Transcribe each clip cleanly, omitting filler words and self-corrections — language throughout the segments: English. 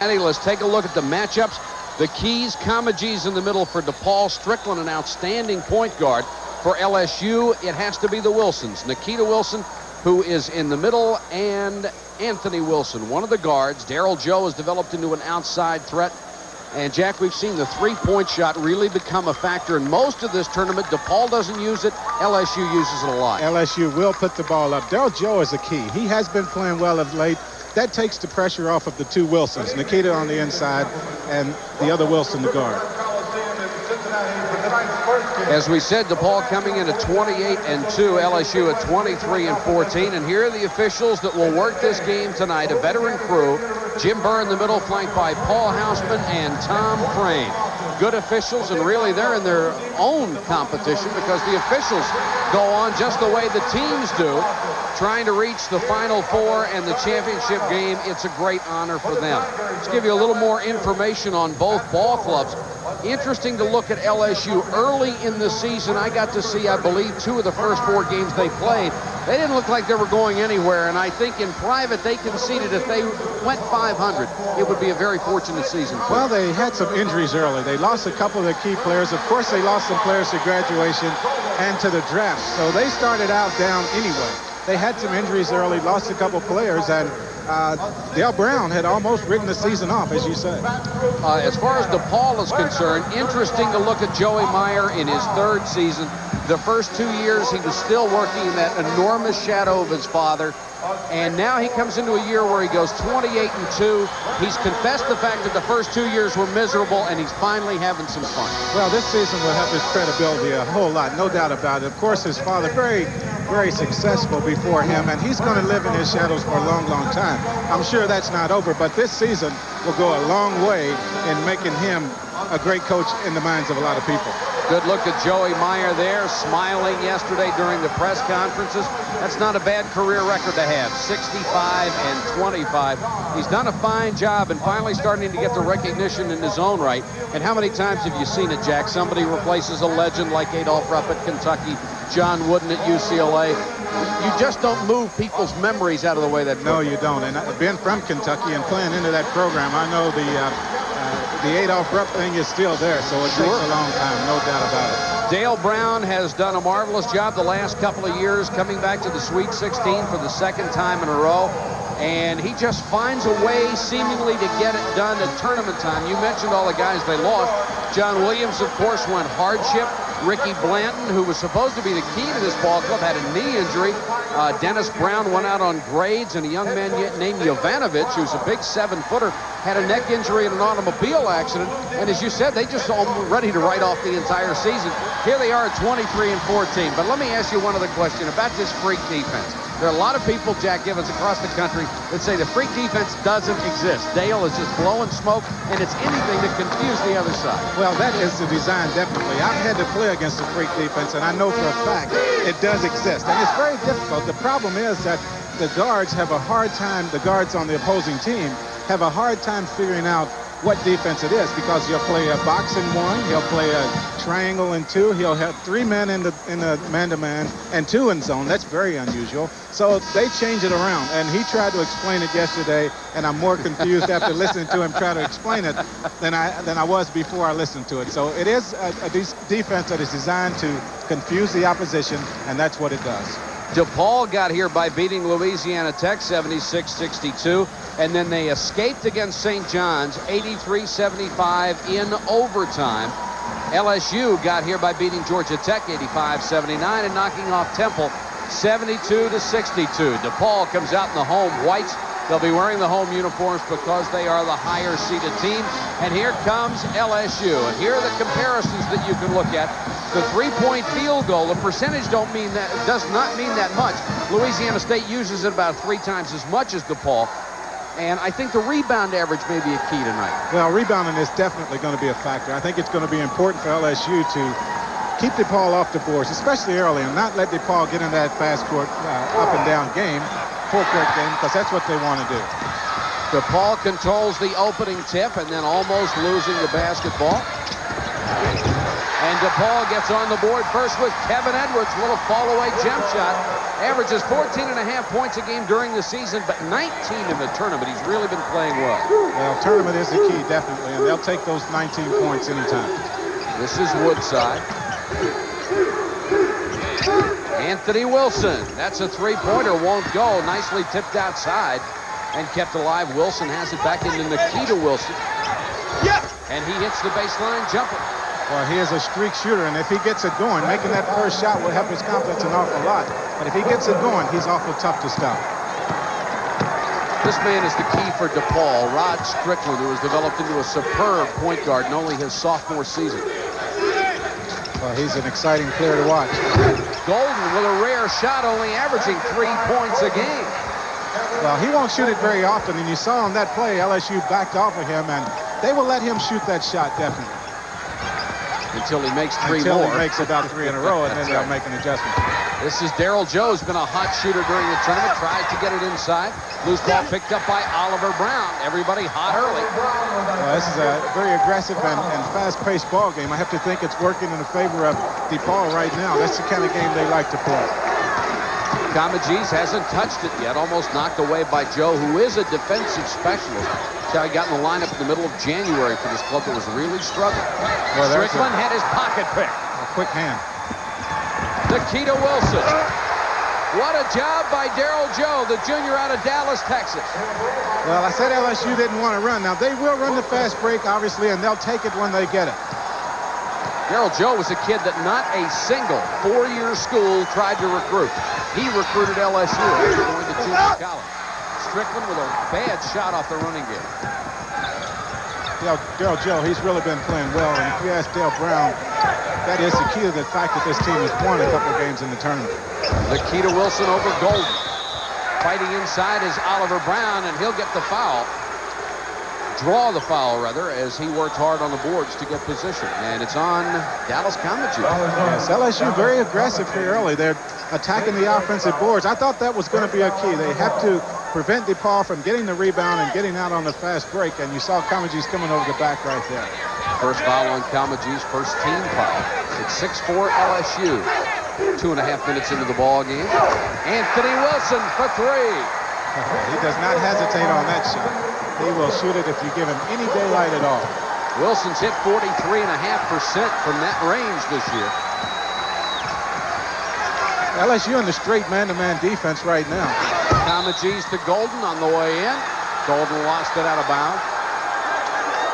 Let's take a look at the matchups. The Keys, Comegys in the middle for DePaul. Strickland, an outstanding point guard. For LSU, it has to be the Wilsons. Nikita Wilson, who is in the middle, and Anthony Wilson, one of the guards. Darryl Joe has developed into an outside threat. And, Jack, we've seen the three-point shot really become a factor in most of this tournament. DePaul doesn't use it. LSU uses it a lot. LSU will put the ball up. Darryl Joe is a key. He has been playing well of late. That takes the pressure off of the two Wilsons, Nikita on the inside and the other Wilson, the guard. As we said, DePaul coming in at 28-2, LSU at 23-14. And here are the officials that will work this game tonight. A veteran crew, Jim Burr in the middle, flanked by Paul Hausman and Tom Frame. Good officials, and really they're in their own competition because the officials go on just the way the teams do, trying to reach the Final Four and the championship game. It's a great honor for them. Let's give you a little more information on both ball clubs. Interesting to look at LSU early in the season. I got to see, I believe, 2 of the first 4 games they played. They didn't look like they were going anywhere, and I think in private they conceded if they went 500, it would be a very fortunate season. Well, they had some injuries early. They lost a couple of their key players. Of course, they lost some players to graduation and to the draft. So they started out down anyway. They had some injuries early, lost a couple players, and Dale Brown had almost written the season off, as you said. As far as DePaul is concerned, interesting to look at Joey Meyer in his 3rd season. The first 2 years, he was still working in that enormous shadow of his father. And now he comes into a year where he goes 28-2. He's confessed the fact that the first 2 years were miserable, and he's finally having some fun. Well, this season will help his credibility a whole lot, no doubt about it. Of course, his father, very successful before him, and he's going to live in his shadows for a long, long time. I'm sure that's not over, but this season will go a long way in making him a great coach in the minds of a lot of people. Good look at Joey Meyer there, smiling yesterday during the press conferences. That's not a bad career record to have, 65-25. He's done a fine job and finally starting to get the recognition in his own right. And how many times have you seen it, Jack? Somebody replaces a legend like Adolph Rupp at Kentucky, John Wooden at UCLA. You just don't move people's memories out of the way that. No, you don't. And being from Kentucky and playing into that program, I know the Adolph Rupp thing is still there, so it takes a long time, no doubt about it. Dale Brown has done a marvelous job the last couple of years, coming back to the Sweet 16 for the 2nd time in a row. And he just finds a way, seemingly, to get it done at tournament time. You mentioned all the guys they lost. John Williams, of course, went hardship. Ricky Blanton, who was supposed to be the key to this ball club, had a knee injury. Dennis Brown went out on grades, and a young man named Jovanovic, who's a big 7-footer, had a neck injury in an automobile accident. And as you said, they just all ready to write off the entire season. Here they are at 23-14. But let me ask you one other question about this freak defense. There are a lot of people, Jack Givens, across the country that say the freak defense doesn't exist. Dale is just blowing smoke, and it's anything to confuse the other side. Well, that is the design, definitely. I've had to play against the freak defense, and I know for a fact it does exist. And it's very difficult. The problem is that the guards have a hard time, the guards on the opposing team have a hard time figuring out what defense it is, because he'll play a box in 1, he'll play a triangle in 2, he'll have 3 men in the man-to-man and 2 in zone. That's very unusual. So they change it around, and he tried to explain it yesterday, and I'm more confused after listening to him try to explain it than I was before I listened to it. So it is a defense that is designed to confuse the opposition, and that's what it does. DePaul got here by beating Louisiana Tech 76-62, and then they escaped against St. John's 83-75 in overtime. LSU got here by beating Georgia Tech 85-79 and knocking off Temple 72-62. DePaul comes out in the home whites. They'll be wearing the home uniforms because they are the higher seeded team. And here comes LSU. And here are the comparisons that you can look at. The 3-point field goal, the percentage does not mean that much. Louisiana State uses it about 3 times as much as DePaul. And I think the rebound average may be a key tonight. Well, rebounding is definitely going to be a factor. I think it's going to be important for LSU to keep DePaul off the boards, especially early, and not let DePaul get in that fast court up and down game, full court game, because that's what they want to do. DePaul controls the opening tip and then almost losing the basketball. And DePaul gets on the board first with Kevin Edwards, little fall away jump shot. Averages 14.5 points a game during the season, but 19 in the tournament. He's really been playing well. Well, tournament is the key, definitely, and they'll take those 19 points anytime. This is Woodside. Anthony Wilson. That's a three-pointer. Won't go. Nicely tipped outside and kept alive. Wilson has it back into Nikita Wilson. And he hits the baseline jumper. Well, he is a streak shooter, and if he gets it going, making that first shot will help his confidence an awful lot. But if he gets it going, he's awful tough to stop. This man is the key for DePaul. Rod Strickland, who has developed into a superb point guard in only his sophomore season. Well, he's an exciting player to watch. Golden with a rare shot, only averaging 3 points a game. Well, he won't shoot it very often, and you saw on that play, LSU backed off of him, and they will let him shoot that shot, definitely. Until he makes three Until more. he makes about 3 in a row, and then they'll make an adjustment. This is Darryl Joe, who's been a hot shooter during the tournament. Tries to get it inside. Loose ball picked up by Oliver Brown. Everybody hot early. Well, this is a very aggressive and fast-paced ball game. I have to think it's working in the favor of DePaul right now. That's the kind of game they like to play. Comegys hasn't touched it yet. Almost knocked away by Joe, who is a defensive specialist. He got in the lineup in the middle of January for this club that was really struggling. Well, Strickland had his pocket pick. A quick hand. Nikita Wilson. What a job by Darryl Joe, the junior out of Dallas, Texas. Well, I said LSU didn't want to run. Now, they will run the fast break, obviously, and they'll take it when they get it. Darryl Joe was a kid that not a single four-year school tried to recruit. He recruited LSU after going to junior college. Strickland with a bad shot off the running game. Darryl Joe, he's really been playing well, and if you ask Dale Brown, that is the key to the fact that this team has won a couple games in the tournament. Nikita Wilson over Golden. Fighting inside is Oliver Brown, and he'll get the foul. Draw the foul, rather, as he worked hard on the boards to get position. And it's on Dallas Comegys. Yes, LSU very aggressive here early. They're attacking the offensive boards. I thought that was going to be a key. They have to prevent DePaul from getting the rebound and getting out on the fast break. And you saw Comegys coming over the back right there. First foul on Comegys, first team foul. It's 6-4 LSU. 2.5 minutes into the ball game. Anthony Wilson for three. He does not hesitate on that shot. He will shoot it if you give him any daylight at all. Wilson's hit 43.5% from that range this year. LSU in the straight man-to-man defense right now. Comegys to Golden on the way in. Golden lost it out of bounds.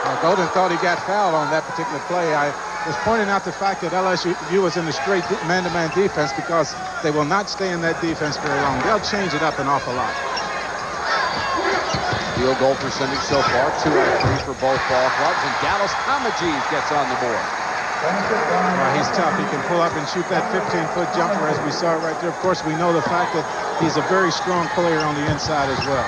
Well, Golden thought he got fouled on that particular play. I was pointing out the fact that LSU was in the straight man-to-man defense because they will not stay in that defense very long. They'll change it up an awful lot. Field goal percentage so far, 2 out of 3 for both ball clubs, and Dallas Comegys gets on the board. Well, he's tough. He can pull up and shoot that 15-foot jumper as we saw it right there. Of course, we know the fact that he's a very strong player on the inside as well.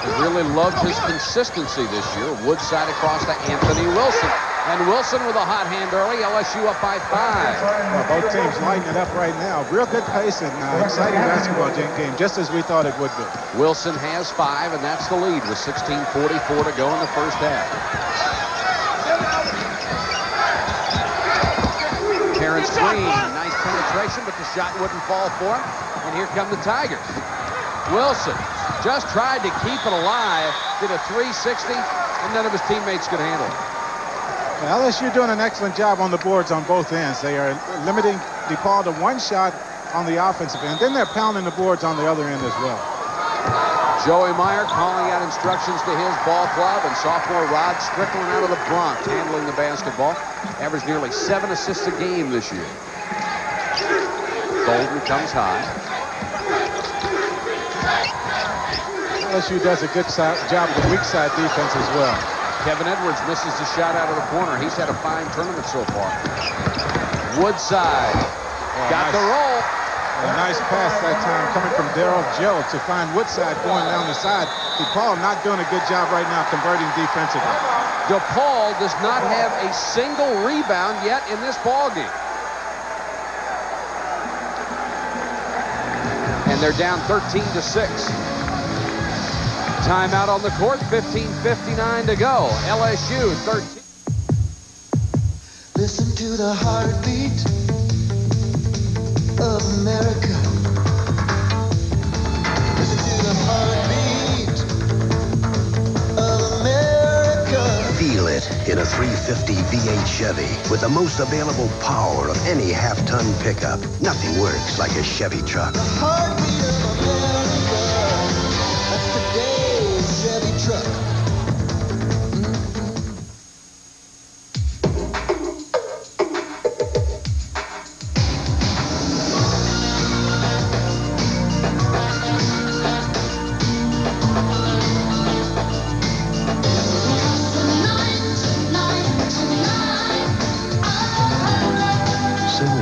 He really loved his consistency this year. Woodside across to Anthony Wilson. And Wilson with a hot hand early. LSU up by 5. Well, both teams lighting it up right now. Real good pace and exciting basketball game, just as we thought it would be. Wilson has 5, and that's the lead with 16:44 to go in the first half. Terrence Green, nice penetration, but the shot wouldn't fall for him. And here come the Tigers. Wilson just tried to keep it alive, did a 360, and none of his teammates could handle it. Well, LSU doing an excellent job on the boards on both ends. They are limiting DePaul to one shot on the offensive end. Then they're pounding the boards on the other end as well. Joey Meyer calling out instructions to his ball club, and sophomore Rod Strickland out of the Bronx handling the basketball. Averaged nearly 7 assists a game this year. Golden comes high. LSU does a good job of the weak side defense as well. Kevin Edwards misses the shot out of the corner. He's had a fine tournament so far. Woodside got the roll. A nice pass that time coming from Darryl Joe to find Woodside going down the side. DePaul not doing a good job right now converting defensively. DePaul does not have a single rebound yet in this ball game. And they're down 13-6. Timeout on the court, 15:59 to go. LSU 13. Listen to the heartbeat of America. Feel it in a 350 V8 Chevy with the most available power of any half-ton pickup. Nothing works like a Chevy truck. Heartbeat of America. That's today's Chevy truck.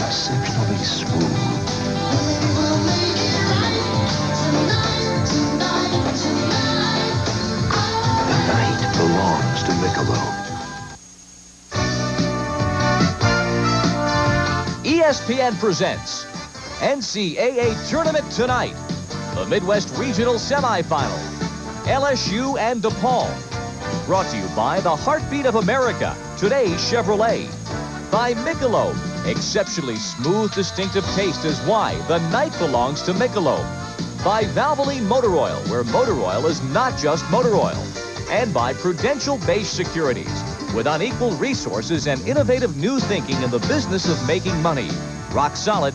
Exceptionally smooth. The night belongs to Michelob. ESPN presents NCAA Tournament Tonight, the Midwest Regional Semifinal, LSU and DePaul. Brought to you by the Heartbeat of America, today's Chevrolet. By Michelob. Exceptionally smooth, distinctive taste is why the night belongs to Michelob. By Valvoline Motor Oil, where motor oil is not just motor oil. And by Prudential Base Securities, with unequaled resources and innovative new thinking in the business of making money. Rock solid,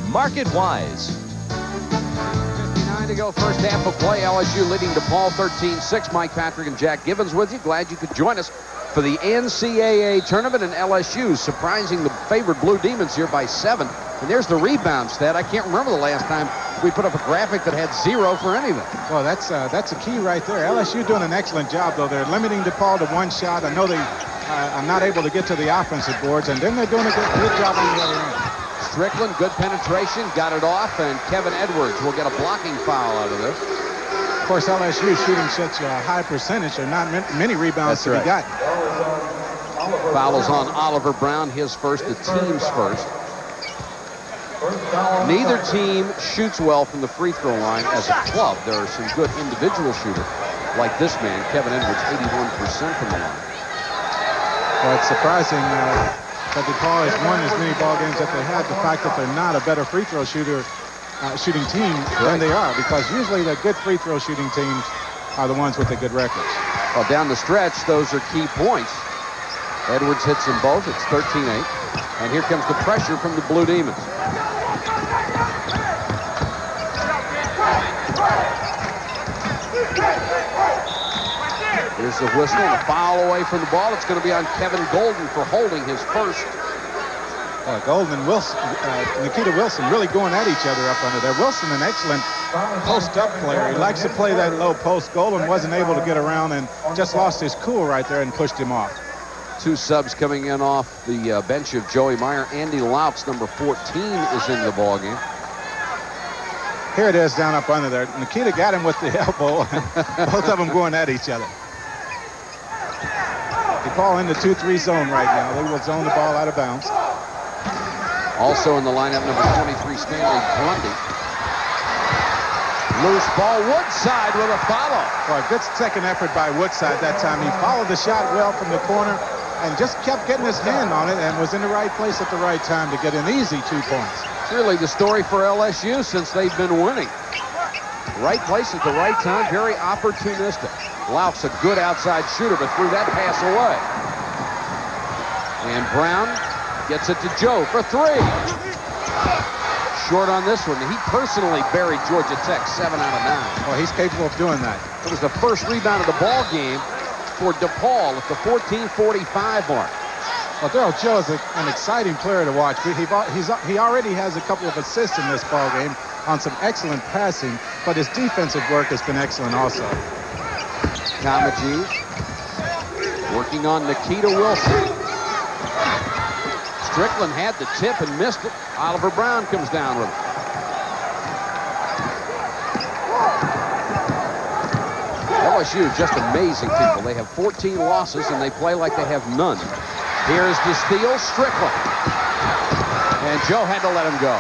market wise. 59 to go, first half of play. LSU leading DePaul 13-6. Mike Patrick and Jack Gibbons with you. Glad you could join us for the NCAA tournament, and LSU surprising the favored Blue Demons here by 7. And there's the rebound stat. I can't remember the last time we put up a graphic that had 0 for anything. Well, that's a key right there. LSU doing an excellent job, though. They're limiting DePaul to 1 shot. I know they are not able to get to the offensive boards, and then they're doing a good job on the other end. Strickland, good penetration, got it off, and Kevin Edwards will get a blocking foul out of this. Of course, LSU shooting such a high percentage. There are not many rebounds to be got. Fouls on Oliver Brown, his first, the team's first. Neither team shoots well from the free throw line as a club. There are some good individual shooters, like this man, Kevin Edwards, 81% from the line. Well, it's surprising that DePaul has won as many ball games that they have. The fact that they're not a better free throw shooting team than they are, because usually the good free throw shooting teams are the ones with the good records. Well, down the stretch, those are key points. Edwards hits them both. It's 13-8. And here comes the pressure from the Blue Demons. Here's the whistle and a foul away from the ball. It's going to be on Kevin Golden for holding his first. Golden and Wilson, Nikita Wilson really going at each other up under there. Wilson, an excellent post-up player. He likes to play that low post. Golden wasn't able to get around and just lost his cool right there and pushed him off. 2 subs coming in off the bench of Joey Meyer. Andy Louts, number 14, is in the ballgame. Here it is down up under there. Nikita got him with the elbow. Both of them going at each other. DePaul in the 2-3 zone right now. They will zone the ball out of bounds. Also in the lineup, number 23, Stanley Grundy. Loose ball, Woodside with a follow. Well, a good second effort by Woodside that time. He followed the shot well from the corner and just kept getting his hand on it and was in the right place at the right time to get an easy 2 points. It's really the story for LSU since they've been winning. Right place at the right time, very opportunistic. Louts, a good outside shooter, but threw that pass away. And Brown gets it to Joe for 3. Short on this one. He personally buried Georgia Tech 7 out of 9. Well, he's capable of doing that. It was the first rebound of the ball game for DePaul at the 14:45 mark. Well, Daryl Joe is an exciting player to watch. He already has a couple of assists in this ball game on some excellent passing, but his defensive work has been excellent also. Kamaji working on Nikita Wilson. Strickland had the tip and missed it. Oliver Brown comes down with it. LSU is just amazing people. They have 14 losses and they play like they have none. Here's the steal, Strickland. And Joe had to let him go.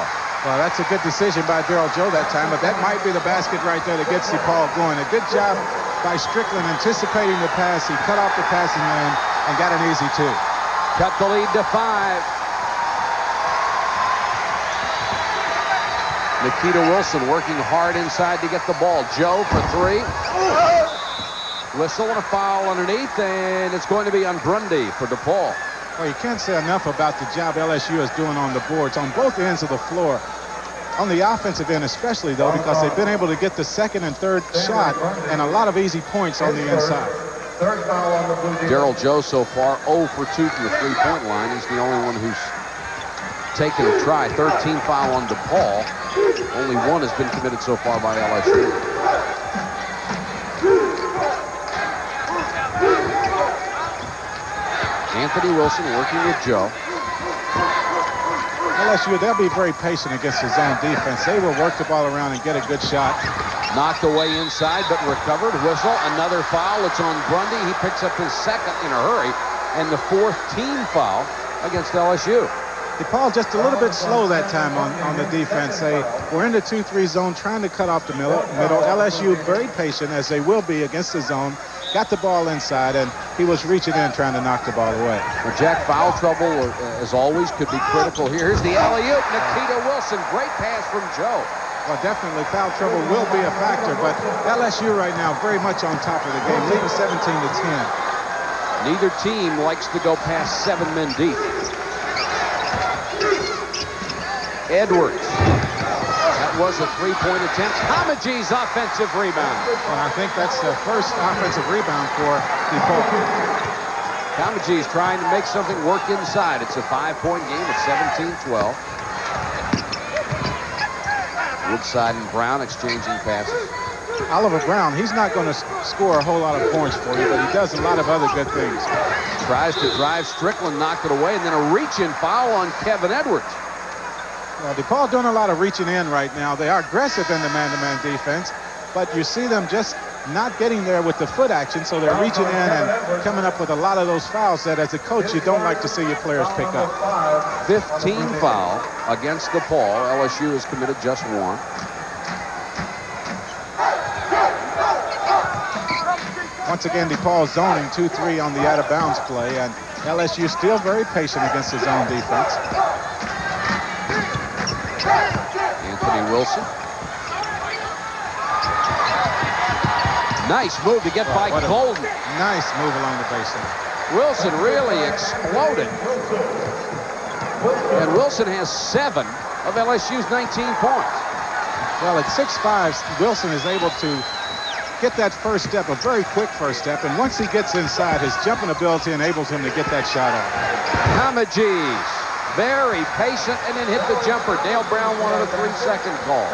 Well, that's a good decision by Daryl Joe that time, but that might be the basket right there that gets DePaul going. A good job by Strickland anticipating the pass. He cut off the passing lane and got an easy 2. Cut the lead to 5. Nikita Wilson working hard inside to get the ball. Joe for 3. Whistle and a foul underneath, and it's going to be on Grundy for DePaul. Well, you can't say enough about the job LSU is doing on the boards on both ends of the floor. On the offensive end especially, though, because they've been able to get the second and third shot and a lot of easy points on the inside. Daryl Joe so far 0 for 2 from the three-point line. He's the only one who's taken a try. 13 foul on DePaul. Only one has been committed so far by LSU. Anthony Wilson working with Joe. LSU, they'll be very patient against the zone defense. They will work the ball around and get a good shot. Knocked away inside, but recovered. Whistle, another foul. It's on Grundy. He picks up his second in a hurry, and the fourth team foul against LSU. DePaul just a little bit slow that time on the defense. They were in the 2-3 zone trying to cut off the middle. LSU very patient, as they will be against the zone. Got the ball inside, and he was reaching in trying to knock the ball away. Well, Jack, foul trouble, as always, could be critical here. Here's the alley-oop. Nikita Wilson, great pass from Joe. Well, definitely foul trouble will be a factor, but LSU right now very much on top of the game, leading 17-10. Neither team likes to go past 7 men deep. Edwards. That was a three-point attempt. Kamaji's offensive rebound. And I think that's the first offensive rebound for DePaul. Kamaji's trying to make something work inside. It's a 5-point game at 17-12. Woodside and Brown exchanging passes. Oliver Brown, he's not going to score a whole lot of points for you, but he does a lot of other good things. Tries to drive Strickland, knocked it away, and then a reach-in foul on Kevin Edwards. Well, DePaul doing a lot of reaching in right now. They are aggressive in the man-to-man defense, but you see them just not getting there with the foot action, so they're reaching in and coming up with a lot of those fouls that, as a coach, you don't like to see your players pick up. 15 foul against DePaul. LSU has committed just one. Once again, DePaul zoning 2-3 on the out-of-bounds play, and LSU still very patient against the zone defense. Anthony Wilson. Nice move to get by Golden. Nice move along the baseline. Wilson really exploded. And Wilson has 7 of LSU's 19 points. Well, at 6'5", Wilson is able to get that first step, a very quick first step, and once he gets inside, his jumping ability enables him to get that shot off. Kamaji's very patient and then hit the jumper. Dale Brown wanted a 3-second call.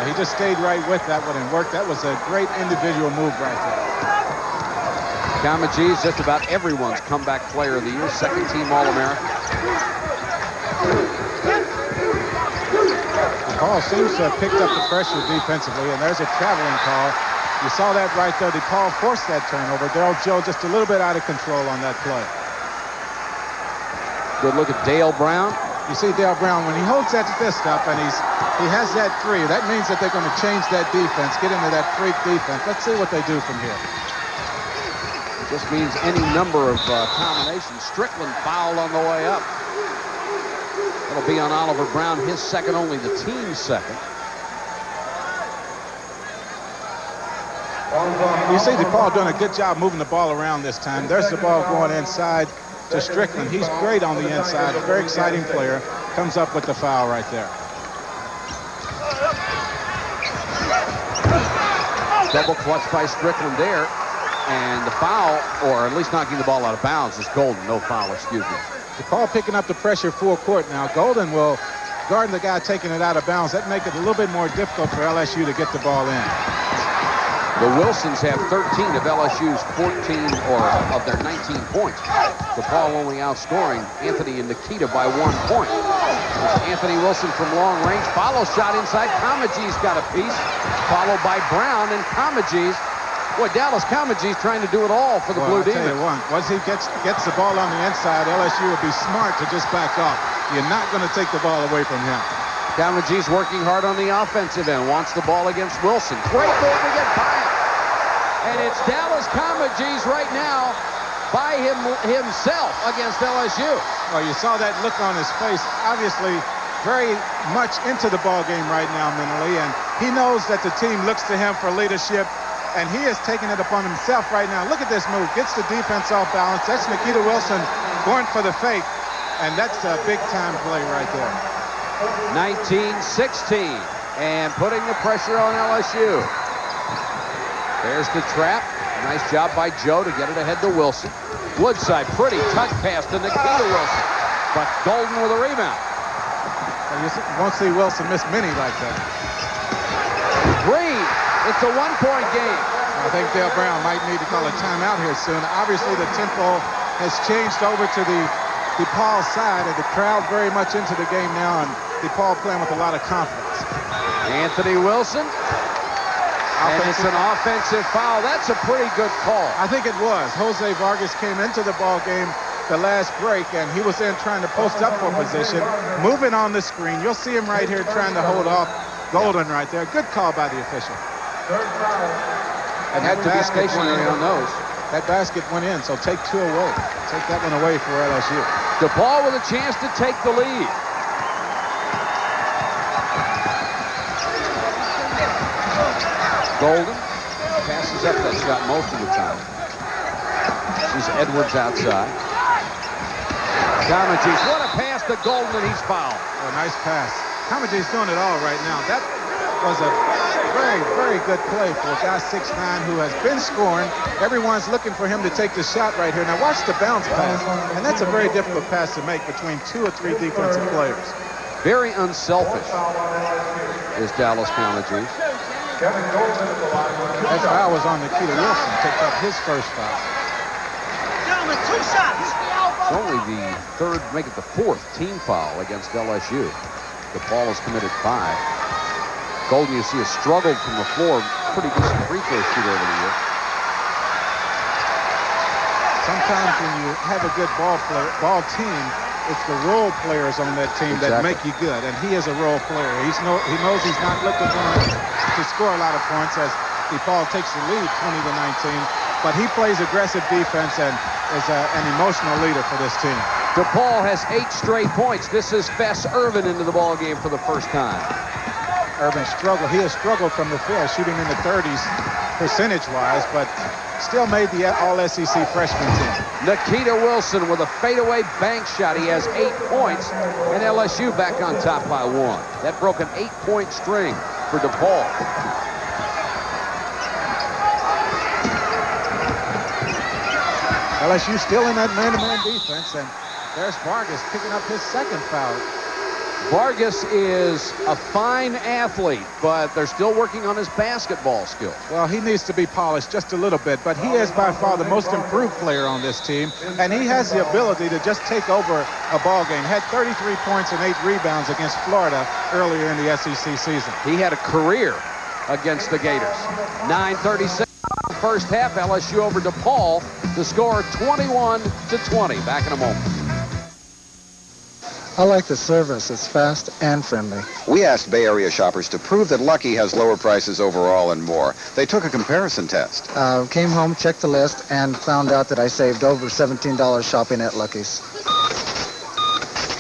He just stayed right with that one and worked. That was a great individual move right there. Kamaji's just about everyone's comeback player of the year, second-team All-American. DePaul seems to have picked up the pressure defensively, and there's a traveling call. You saw that right there. DePaul forced that turnover. Daryl Joe just a little bit out of control on that play. Good look at Dale Brown. You see Dale Brown, when he holds that fist up and he has that three, that means that they're going to change that defense, get into that freak defense. Let's see what they do from here. It just means any number of combinations. Strickland fouled on the way up. It'll be on Oliver Brown, his second, only the team's second. You see DePaul doing a good job moving the ball around this time. There's the ball going inside to Strickland. He's great on the inside, a very exciting player. Comes up with the foul right there. Double clutch by Strickland there. And the foul, or at least knocking the ball out of bounds, is Golden. No foul, excuse me. DePaul picking up the pressure full court now. Golden will guard the guy taking it out of bounds. That makes it a little bit more difficult for LSU to get the ball in. The Wilsons have 13 of LSU's 14, or of their 19 points. DePaul only outscoring Anthony and Nikita by 1 point. There's Anthony Wilson from long range. Follow shot inside. Kamaji's got a piece, followed by Brown and Kamaji's. Boy, Dallas Kamaji's trying to do it all for the Blue Demons. I'll tell you what, once he gets the ball on the inside, LSU will be smart to just back off. You're not going to take the ball away from him. Kamaji's working hard on the offensive end. Wants the ball against Wilson. Great move to get by him. And it's Dallas Kamaji's right now by himself against LSU. Well, you saw that look on his face. Obviously, very much into the ball game right now mentally. And he knows that the team looks to him for leadership. and he is taking it upon himself right now. Look at this move. Gets the defense off balance. That's Nikita Wilson going for the fake, and that's a big-time play right there. 19-16, and putting the pressure on LSU. There's the trap. Nice job by Joe to get it ahead to Wilson. Woodside, pretty touch pass to Nikita Wilson, but Golden with a rebound. You won't see Wilson miss many like that. Green, it's a one-point game. I think Dale Brown might need to call a timeout here soon. Obviously, the tempo has changed over to the DePaul side, and the crowd very much into the game now, and DePaul playing with a lot of confidence. Anthony Wilson. And it's an offensive foul. That's a pretty good call. I think it was. Jose Vargas came into the ball game the last break, and he was in trying to post up for position, moving on the screen. You'll see him right here trying to hold off Golden right there. Good call by the official. And had to be stationary on those. That basket went in, so take two away. Take that one away for LSU. DePaul with a chance to take the lead. Golden passes up that shot most of the time. This is Edwards outside. Kamaji's, what a pass to Golden, and he's fouled. Oh, nice pass. Kamaji's doing it all right now. That was a very, very good play for a guy 6'9" who has been scoring. Everyone's looking for him to take the shot right here. Now watch the bounce pass, and that's a very difficult pass to make between 2 or 3 defensive players. Very unselfish is Dallas Kamaji. That foul was on Nikita Wilson. Picked up his first foul. Gentlemen, 2 shots. It's only the third, make it the 4th team foul against LSU. DePaul has committed 5. Golden, you see, has struggled from the floor. Pretty decent free throw shooter over the year. Sometimes when you have a good ball team, it's the role players on that team that make you good, and he is a role player. He knows he's not looking for him to score a lot of points as DePaul takes the lead 20-19, but he plays aggressive defense and is an emotional leader for this team. DePaul has 8 straight points. This is Fess Irvin into the ball game for the first time. Irvin struggled. He has struggled from the field, shooting in the 30s percentage-wise, but still made the All-SEC freshman team. Nikita Wilson with a fadeaway bank shot. He has 8 points, and LSU back on top by 1. That broke an 8-point string for DePaul. LSU still in that man-to-man defense, and there's Vargas picking up his second foul. Vargas is a fine athlete, but they're still working on his basketball skills. Well, he needs to be polished just a little bit, but he is by far the most improved player on this team, and he has the ability to just take over a ball game. Had 33 points and 8 rebounds against Florida earlier in the SEC season. He had a career against the Gators. 9:36 first half, LSU over DePaul to score 21-20. Back in a moment. I like the service. It's fast and friendly. We asked Bay Area shoppers to prove that Lucky has lower prices overall and more. They took a comparison test. Came home, checked the list, and found out that I saved over $17 shopping at Lucky's.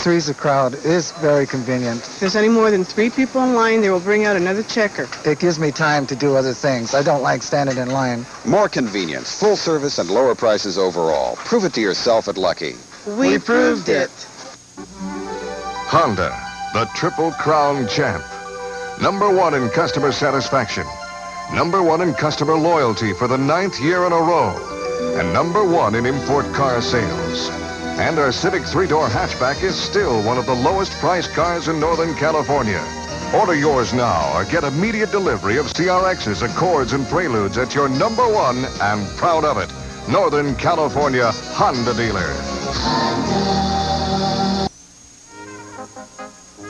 Three's a crowd. It is very convenient. If there's any more than 3 people in line, they will bring out another checker. It gives me time to do other things. I don't like standing in line. More convenience, full service, and lower prices overall. Prove it to yourself at Lucky. We proved it. Honda, the Triple Crown champ. #1 in customer satisfaction. #1 in customer loyalty for the 9th year in a row. And #1 in import car sales. And our Civic 3-door hatchback is still one of the lowest priced cars in Northern California. Order yours now or get immediate delivery of CRXs, Accords, and Preludes at your #1 and proud of it, Northern California Honda dealer.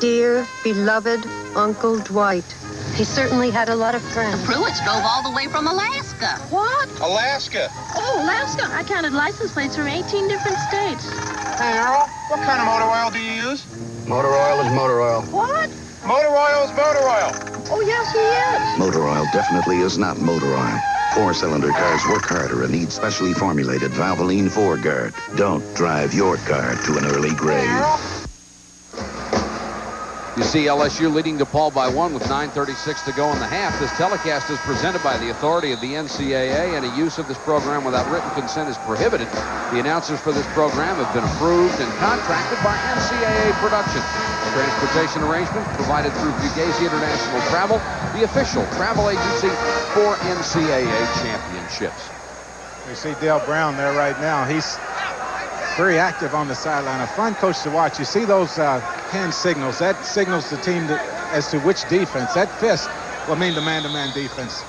Dear, beloved Uncle Dwight. He certainly had a lot of friends. The Pruitts drove all the way from Alaska. What? Alaska. Oh, Alaska. I counted license plates from 18 different states. Hey, Earl, what kind of motor oil do you use? Motor oil is motor oil. What? Motor oil is motor oil. Oh, yes, he is. Motor oil definitely is not motor oil. 4-cylinder cars work harder and need specially formulated Valvoline 4-guard. Don't drive your car to an early grave. You see LSU leading DePaul by 1 with 9:36 to go in the half. This telecast is presented by the authority of the NCAA, and a use of this program without written consent is prohibited. The announcers for this program have been approved and contracted by NCAA Production. Transportation arrangements provided through Fugazi International Travel, the official travel agency for NCAA championships. We see Dale Brown there right now. He's very active on the sideline. A fun coach to watch. You see those hand signals. That signals the team as to which defense. That fist will mean the man-to-man defense.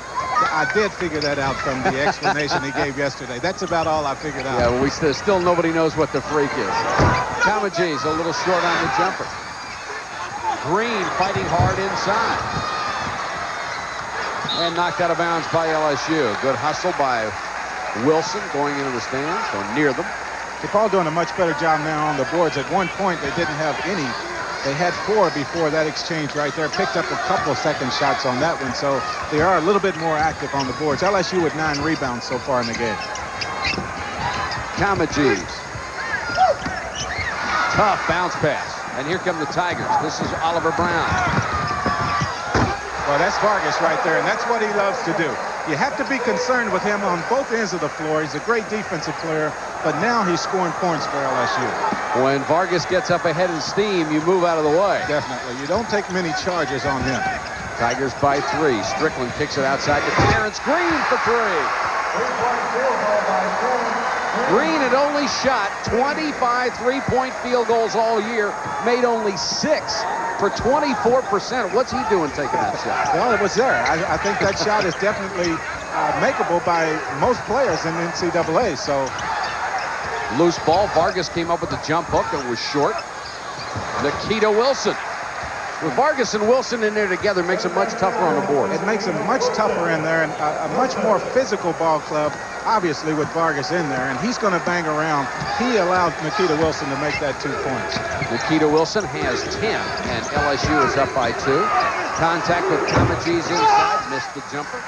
I did figure that out from the explanation he gave yesterday. That's about all I figured out. Yeah, well, still nobody knows what the freak is. Kamaji's a little short on the jumper. Green fighting hard inside. And knocked out of bounds by LSU. Good hustle by Wilson going into the stands or near them. DePaul doing a much better job now on the boards. At one point, they didn't have any. They had 4 before that exchange right there. Picked up a couple of second shots on that one, so they are a little bit more active on the boards. LSU with 9 rebounds so far in the game. Kamaji's. Tough bounce pass. And here come the Tigers. This is Oliver Brown. Well, that's Vargas right there, and that's what he loves to do. You have to be concerned with him on both ends of the floor. He's a great defensive player, but now he's scoring points for LSU. When Vargas gets up ahead in steam, you move out of the way. Definitely. You don't take many charges on him. Tigers by 3. Strickland kicks it outside to Terrence Green for 3. Green had only shot 25 three-point field goals all year, made only 6 for 24%. What's he doing taking that shot? Well, it was there. I think that shot is definitely makeable by most players in NCAA. So loose ball. Vargas came up with the jump hook that was short. Nikita Wilson. With Vargas and Wilson in there together makes it much tougher on the board. It makes it much tougher in there, and a much more physical ball club, obviously, with Vargas in there, and he's going to bang around. He allowed Nikita Wilson to make that 2 points. Nikita Wilson has 10, and LSU is up by 2. Contact with Kamaji's inside, missed the jumper.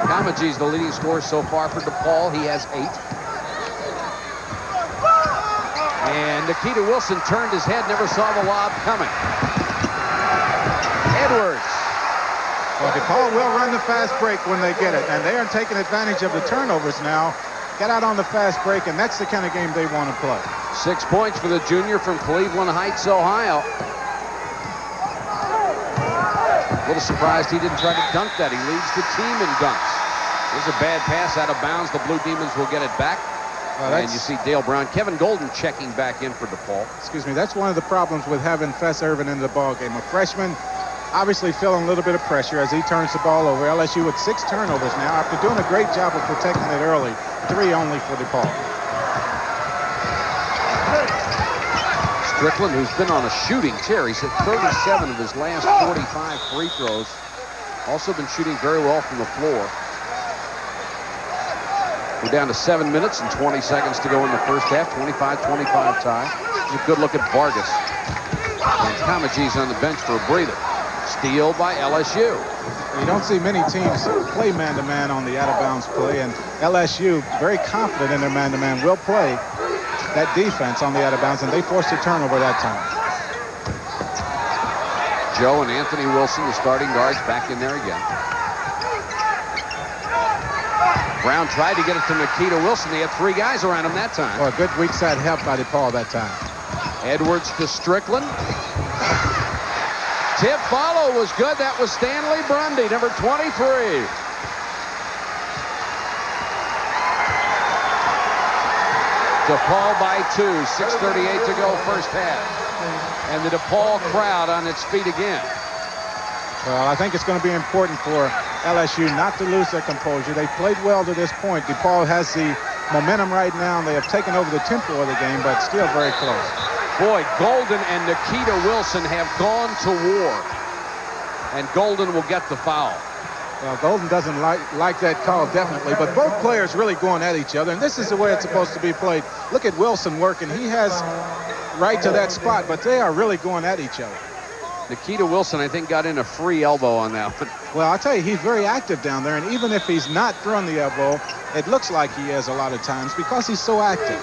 Kamaji's the leading scorer so far for DePaul. He has 8. And Nikita Wilson turned his head, never saw the lob coming. Edwards. Well, DePaul will run the fast break when they get it, and they are taking advantage of the turnovers now. Get out on the fast break, and that's the kind of game they want to play. 6 points for the junior from Cleveland Heights, Ohio. A little surprised he didn't try to dunk that. He leads the team in dunks. There's a bad pass out of bounds. The Blue Demons will get it back. And you see Dale Brown, Kevin Golden checking back in for DePaul. Excuse me, that's one of the problems with having Fess Irvin in the ballgame. A freshman obviously feeling a little bit of pressure as he turns the ball over. LSU with 6 turnovers now after doing a great job of protecting it early. 3 only for DePaul. Strickland, who's been on a shooting tear. He's hit 37 of his last 45 free throws. Also been shooting very well from the floor. We're down to 7 minutes and 20 seconds to go in the first half. 25-25 tie. Here's a good look at Vargas. And Kamaji's on the bench for a breather. Steal by LSU. You don't see many teams play man-to-man on the out-of-bounds play, and LSU, very confident in their man-to-man, will play that defense on the out-of-bounds, and they forced a turnover that time. Joe and Anthony Wilson, the starting guards, back in there again. Brown tried to get it to Nikita Wilson. They had 3 guys around him that time. Well, a good weak side help by DePaul that time. Edwards to Strickland. Tip follow was good. That was Stanley Brundy, number 23. DePaul by 2. 6:38 to go first half. And the DePaul crowd on its feet again. Well, I think it's going to be important for LSU not to lose their composure. They played well to this point. DePaul has the momentum right now, and they have taken over the tempo of the game, but still very close. Boy, Golden and Nikita Wilson have gone to war, and Golden will get the foul. Well, Golden doesn't like that call, definitely, but both players really going at each other, and this is the way it's supposed to be played. Look at Wilson working. He has right to that spot, but they are really going at each other. Nikita Wilson, I think, got in a free elbow on that one. Well, I'll tell you, he's very active down there, and even if he's not throwing the elbow, it looks like he is a lot of times because he's so active.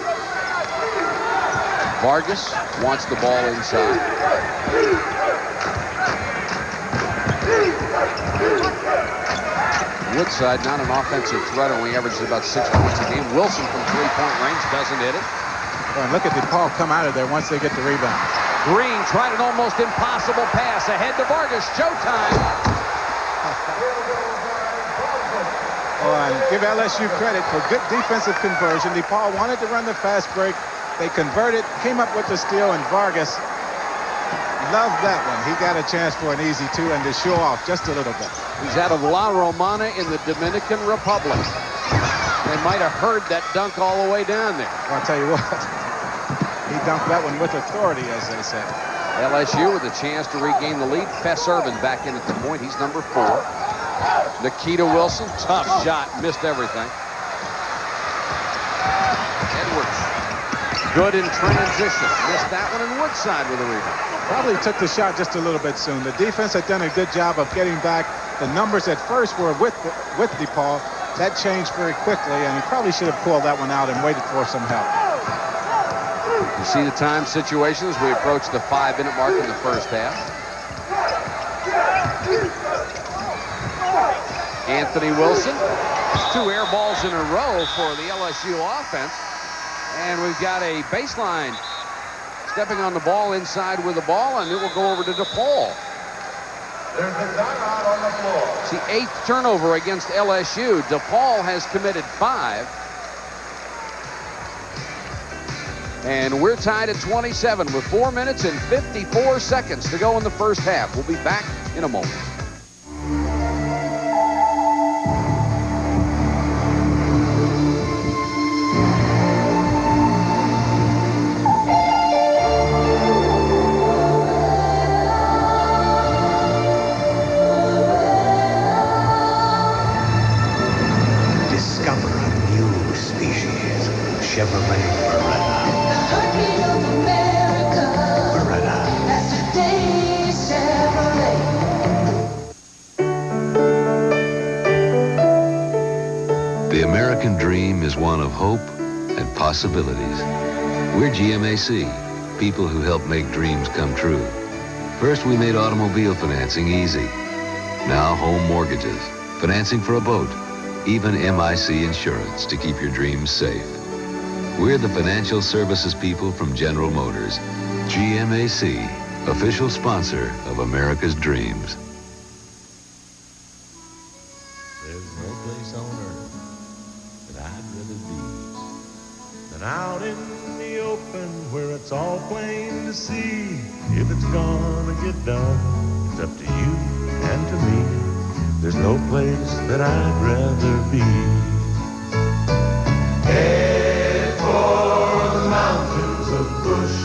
Vargas wants the ball inside. Woodside, not an offensive threat, only averages about 6 points a game. Wilson from three-point range doesn't hit it. Well, and look at DePaul come out of there once they get the rebound. Green tried an almost impossible pass ahead to Vargas. Showtime. Oh, and give LSU credit for good defensive conversion. DePaul wanted to run the fast break. They converted, came up with the steal, and Vargas loved that one. He got a chance for an easy two and to show off just a little bit. He's out of La Romana in the Dominican Republic. They might have heard that dunk all the way down there. Well, I'll tell you what. He dunked that one with authority, as they say. LSU with a chance to regain the lead. Fess Urban back in at the point. He's number 4. Nikita Wilson, tough shot, missed everything. Edwards, good in transition. Missed that one, and Woodside with a rebound. Probably took the shot just a little bit soon. The defense had done a good job of getting back. The numbers at first were with DePaul. That changed very quickly, and he probably should have pulled that one out and waited for some help. You see the time situation as we approach the 5-minute mark in the first half. Anthony Wilson, 2 air balls in a row for the LSU offense. And we've got a baseline stepping on the ball inside with the ball, and it will go over to DePaul. There's a timeout on the floor. It's the 8th turnover against LSU. DePaul has committed 5. And we're tied at 27 with 4 minutes and 54 seconds to go in the first half. We'll be back in a moment. Discover a new species, Chevrolet Beretta. The American dream is one of hope and possibilities. We're GMAC, people who help make dreams come true. First, we made automobile financing easy. Now, home mortgages, financing for a boat, even MIC insurance to keep your dreams safe. We're the financial services people from General Motors. GMAC, official sponsor of America's dreams. There's no place on earth that I'd rather be than out in the open where it's all plain to see. If it's gonna get done, it's up to you and to me. There's no place that I'd rather be. Head for the mountains of Bush.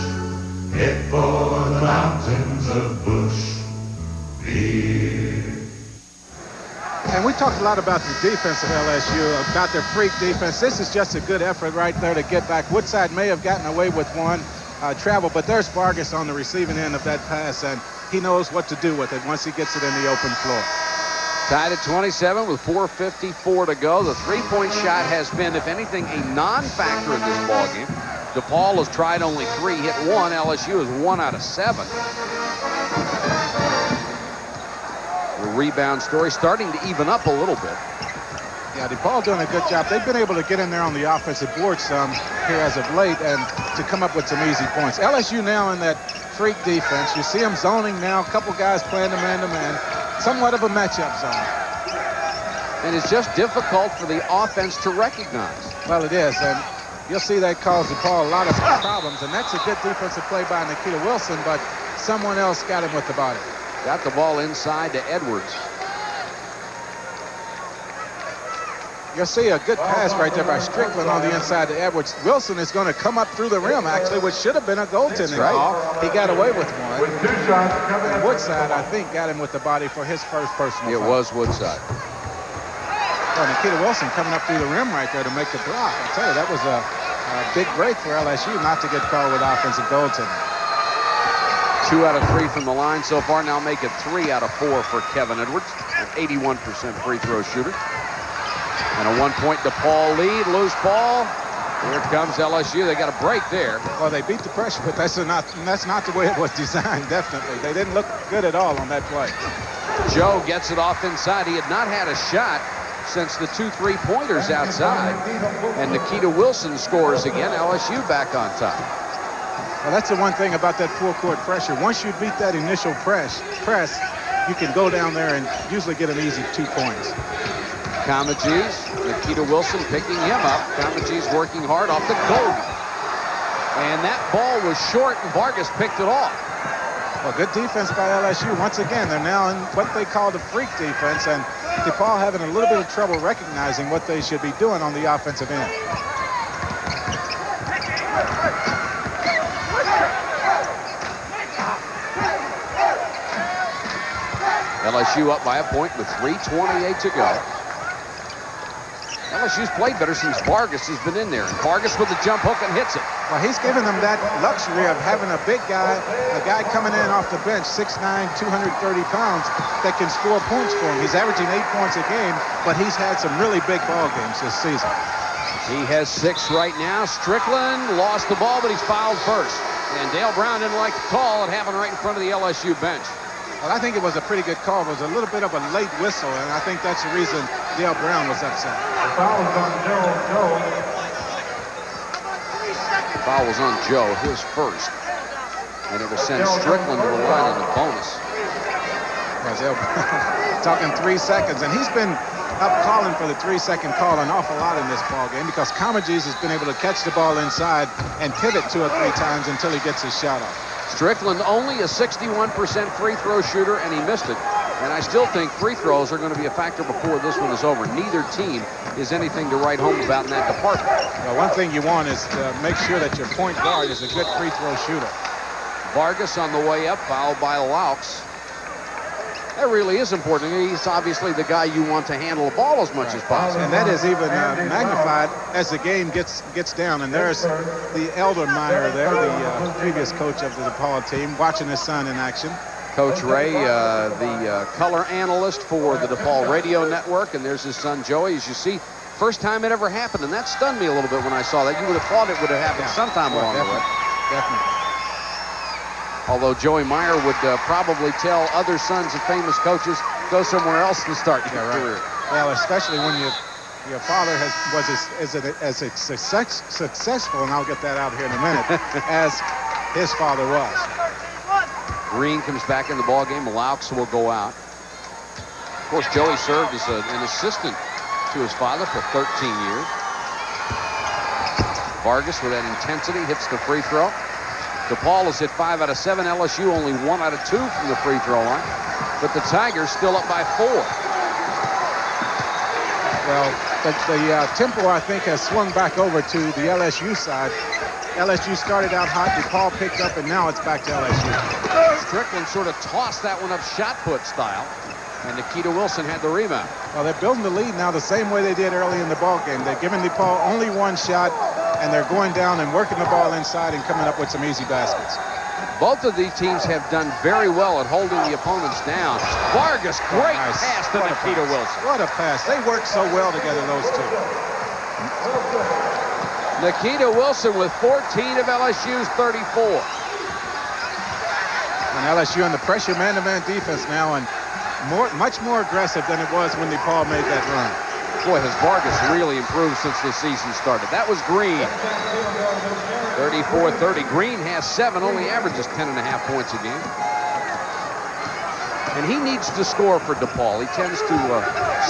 Head for the mountains of Bush. Beer. And we talked a lot about the defense of LSU, about their freak defense. This is just a good effort right there to get back. Woodside may have gotten away with one travel, but there's Vargas on the receiving end of that pass, and he knows what to do with it once he gets it in the open floor. Tied at 27 with 4:54 to go. The three-point shot has been, if anything, a non-factor in this ballgame. DePaul has tried only 3, hit 1. LSU is 1 out of 7. The rebound story starting to even up a little bit. Yeah, DePaul doing a good job. They've been able to get in there on the offensive board some here as of late and to come up with some easy points. LSU now in that freak defense. You see them zoning now. A couple guys playing the man-to-man. Somewhat of a matchup zone. And it's just difficult for the offense to recognize. Well, it is, and you'll see that cause DePaul a lot of problems, and that's a good defensive play by Nikita Wilson, but someone else got him with the body. Got the ball inside to Edwards. You'll see a good pass right there by Strickland on the inside to Edwards. Wilson is going to come up through the rim, actually, which should have been a goaltending call. He got away with one. And Woodside, I think, got him with the body for his first personal foul. It was Woodside. Well, Nikita Wilson coming up through the rim right there to make the block. I tell you, that was a big break for LSU not to get called with offensive goaltending. 2 out of 3 from the line so far. Now make it 3 out of 4 for Kevin Edwards, an 81% free throw shooter. And a 1-point DePaul lead. Loose ball. Here comes LSU. They got a break there. Well, they beat the pressure, but that's not the way it was designed, definitely. They didn't look good at all on that play. Joe gets it off inside. He had not had a shot since the 2 3-pointers outside. And Nikita Wilson scores again. LSU back on top. Well, that's the one thing about that full-court pressure. Once you beat that initial press, you can go down there and usually get an easy 2 points. Comegys, Nikita Wilson picking him up. Comegys working hard off the goal. And that ball was short, and Vargas picked it off. Well, good defense by LSU. Once again, they're now in what they call the freak defense, and DePaul having a little bit of trouble recognizing what they should be doing on the offensive end. LSU up by a point with 3:28 to go. LSU's played better since Vargas has been in there. And Vargas with the jump hook and hits it. Well, he's given them that luxury of having a big guy, a guy coming in off the bench, 6'9", 230 pounds, that can score points for him. He's averaging 8 points a game, but he's had some really big ball games this season. He has 6 right now. Strickland lost the ball, but he's fouled first. And Dale Brown didn't like the call. It happened right in front of the LSU bench. Well, I think it was a pretty good call. It was a little bit of a late whistle, and I think that's the reason Dale Brown was upset. Foul was on Joe. Foul was on Joe, his first. And it will send Strickland to the line in the bonus. Talking 3 seconds, and he's been up calling for the 3-second call an awful lot in this ball game because Comegys has been able to catch the ball inside and pivot 2 or 3 times until he gets his shot off. Strickland only a 61% free throw shooter, and he missed it. And I still think free throws are going to be a factor before this one is over. Neither team is anything to write home about in that department. Well, one thing you want is to make sure that your point guard is a good free throw shooter. Vargas on the way up, fouled by Laux. That really is important. He's obviously the guy you want to handle the ball as much as possible. And that is even magnified as the game gets down. And there's the elder Meyer there, the previous coach of the DePaul team, watching his son in action. Coach Ray, the color analyst for the DePaul radio network, and there's his son Joey. As you see, first time it ever happened, and that stunned me a little bit when I saw that. You would have thought it would have happened sometime along the way. Definitely. Although Joey Meyer would probably tell other sons of famous coaches, go somewhere else and start your career. Well, especially when your father was as successful, and I'll get that out here in a minute, as his father was. Green comes back in the ball game. Laux will go out. Of course, Joey served as an assistant to his father for 13 years. Vargas, with that intensity, hits the free throw. DePaul has hit 5 out of 7. LSU only 1 out of 2 from the free throw line. But the Tigers still up by 4. Well, the tempo, I think, has swung back over to the LSU side. LSU started out hot, DePaul picked up, and now it's back to LSU. Strickland sort of tossed that one up shot put style, and Nikita Wilson had the rebound. Well, they're building the lead now the same way they did early in the ball game. They're giving DePaul only 1 shot, and they're going down and working the ball inside and coming up with some easy baskets. Both of these teams have done very well at holding the opponents down. Vargas, great pass to Nikita Wilson. What a pass. They work so well together, those two. Nikita Wilson with 14 of LSU's 34. And LSU on the pressure man-to-man defense now, and much more aggressive than it was when DePaul made that run. Boy, has Vargas really improved since the season started. That was Green. 34-30. Green has 7, only averages 10.5 points a game. And he needs to score for DePaul. He tends to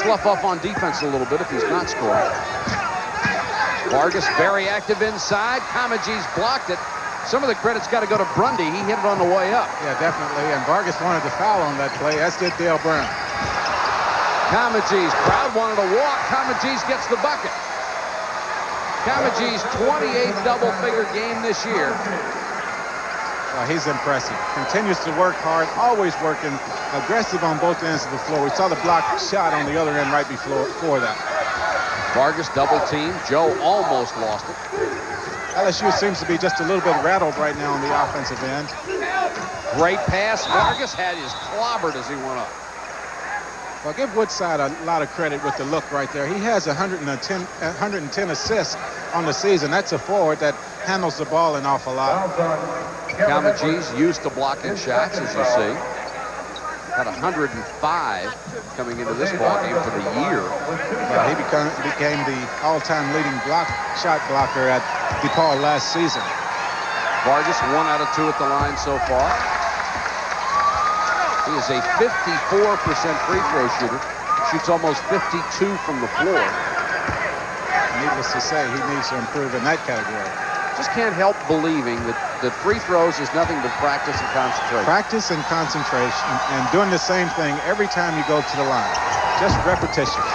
slough off on defense a little bit if he's not scoring. Vargas very active inside. Comegys blocked it. Some of the credit's got to go to Brundy. He hit it on the way up. Yeah, definitely. And Vargas wanted to foul on that play, as did Dale Brown. Comegys, crowd wanted to walk. Comegys gets the bucket. Comegys' 28th double-figure game this year. Well, he's impressive. Continues to work hard, always working, aggressive on both ends of the floor. We saw the block shot on the other end right before that. Vargas double team. Joe almost lost it. LSU seems to be just a little bit rattled right now on the offensive end. Great pass. Vargas had his clobbered as he went up. Well, give Woodside a lot of credit with the look right there. He has 110 assists on the season. That's a forward that handles the ball an awful lot. Kamaji's used to blocking shots, as you see. Had 105 coming into this ball game for the year. Well, he became the all-time leading shot blocker at DePaul last season. Vargas 1 out of 2 at the line so far. He is a 54% free throw shooter. Shoots almost 52 from the floor. Needless to say, he needs to improve in that category. Just can't help believing that free throws is nothing but practice and concentration. Practice and concentration and doing the same thing every time you go to the line. Just repetition.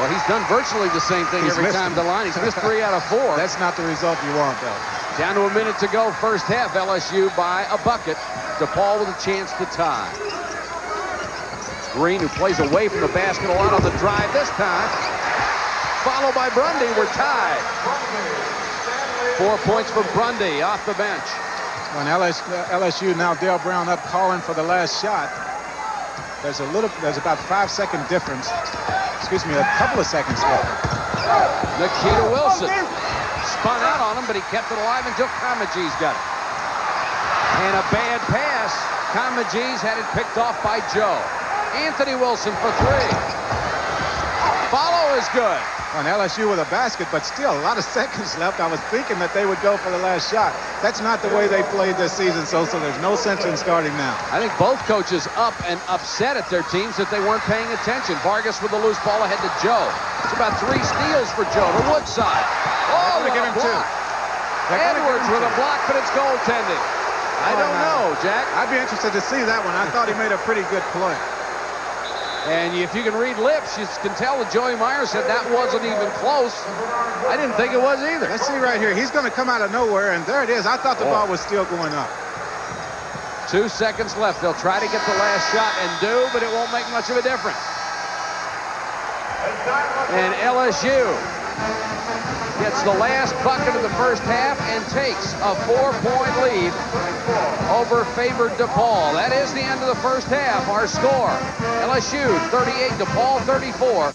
Well, he's done virtually the same thing every time to the line. He's missed 3 out of 4. That's not the result you want, though. Down to a minute to go, first half. LSU by a bucket. DePaul with a chance to tie. Green, who plays away from the basket a lot on the drive this time. Followed by Brundy. We're tied. 4 points for Brundy off the bench. When LSU now Dale Brown up calling for the last shot. There's about 5-second difference. Excuse me, a couple of seconds left. Nikita Wilson spun out on him, but he kept it alive until Kamaji's got it. And a bad pass. Kamaji's had it picked off by Joe. Anthony Wilson for 3. Follow is good. On LSU with a basket, but still a lot of seconds left. I was thinking that they would go for the last shot. That's not the way they played this season, so there's no sense in starting now. I think both coaches up and upset at their teams that they weren't paying attention. Vargas with the loose ball ahead to Joe. It's about 3 steals for Joe to Woodside. Oh, they're going to give him 2. Edwards with a block, but it's goaltending. I don't know, Jack. I'd be interested to see that one. I thought he made a pretty good play. And if you can read lips, you can tell that Joey Meyer said that wasn't even close. I didn't think it was either. Let's see right here. He's going to come out of nowhere, and there it is. I thought the ball was still going up. 2 seconds left. They'll try to get the last shot and do, but it won't make much of a difference. And LSU gets the last bucket of the first half and takes a 4-point lead over favored DePaul. That is the end of the first half. Our score, LSU 38, DePaul 34.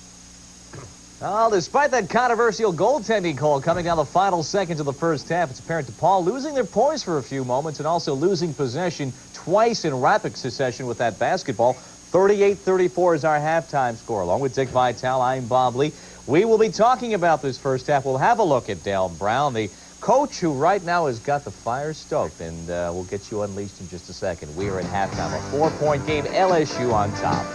Well, despite that controversial goaltending call coming down the final seconds of the first half, it's apparent DePaul losing their poise for a few moments and also losing possession twice in rapid succession with that basketball. 38-34 is our halftime score. Along with Dick Vitale, I'm Bob Lee. We will be talking about this first half. We'll have a look at Dale Brown, the coach who right now has got the fire stoked, and we'll get you unleashed in just a second. We are at halftime, a 4-point game, LSU on top.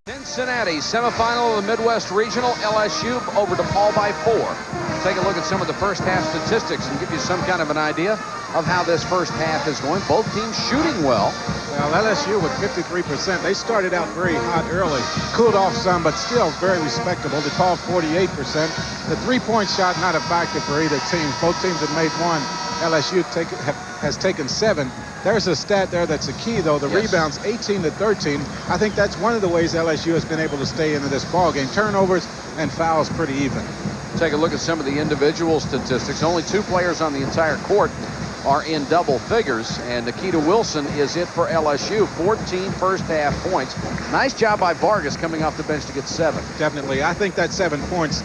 Cincinnati, semifinal of the Midwest Regional, LSU over DePaul by 4. Take a look at some of the first half statistics and give you some kind of an idea of how this first half is going. Both teams shooting well. Well, LSU with 53%. They started out very hot early. Cooled off some, but still very respectable. DePaul 48%. The three-point shot not a factor for either team. Both teams have made 1. LSU has taken 7. There's a stat there that's a key, though. The rebounds 18-13. I think that's one of the ways LSU has been able to stay into this ball game. Turnovers and fouls pretty even. Take a look at some of the individual statistics. Only 2 players on the entire court are in double figures, and Nikita Wilson is it for LSU. 14 first half points. Nice job by Vargas coming off the bench to get 7. Definitely. I think that 7 points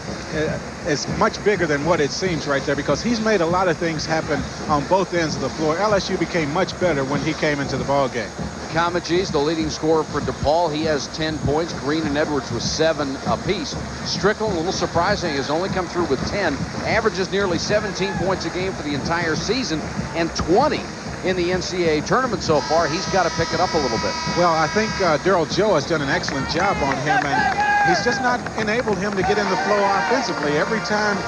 is much bigger than what it seems right there, because he's made a lot of things happen on both ends of the floor. LSU became much better when he came into the ball game. Kamaji's the leading scorer for DePaul. He has 10 points. Green and Edwards with 7 apiece. Strickland, a little surprising, has only come through with 10. Averages nearly 17 points a game for the entire season and 20 in the NCAA tournament so far. He's got to pick it up a little bit. Well, I think Daryl Joe has done an excellent job on him, and he's just not enabled him to get in the flow offensively. Every time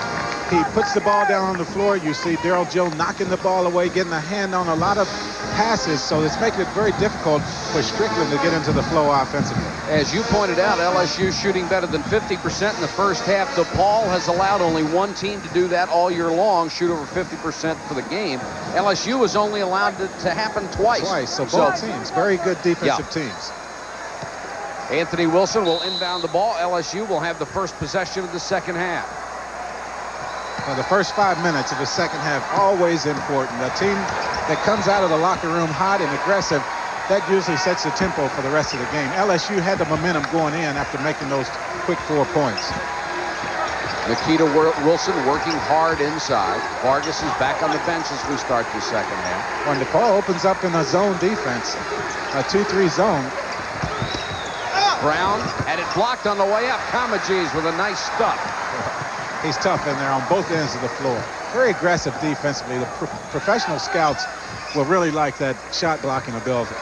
he puts the ball down on the floor, you see Daryl Joe knocking the ball away, getting a hand on a lot of passes, so it's making it very difficult for Strickland to get into the flow offensively. As you pointed out, LSU shooting better than 50% in the first half. DePaul has allowed only 1 team to do that all year long, shoot over 50% for the game. LSU was only allowed it to happen twice. So both teams, very good defensive teams. Anthony Wilson will inbound the ball. LSU will have the first possession of the second half. Well, the first 5 minutes of the second half, always important. A team that comes out of the locker room hot and aggressive, that usually sets the tempo for the rest of the game. LSU had the momentum going in after making those quick 4 points. Nikita Wilson working hard inside. Vargas is back on the bench as we start the second half. When DePaul opens up in a zone defense, a 2-3 zone. Brown had it blocked on the way up. Comegys with a nice stuff. He's tough in there on both ends of the floor. Very aggressive defensively. The professional scouts will really like that shot blocking ability.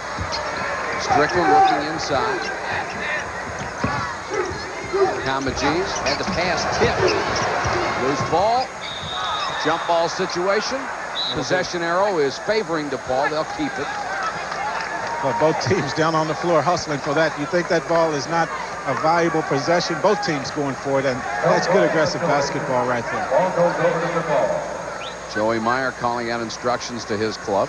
Strickland working inside. Comegys had the pass tipped. Loose ball. Jump ball situation. Possession arrow is favoring DePaul. They'll keep it. But both teams down on the floor hustling for that. You think that ball is not a valuable possession? Both teams going for it, and that's good aggressive basketball right there. Joey Meyer calling out instructions to his club.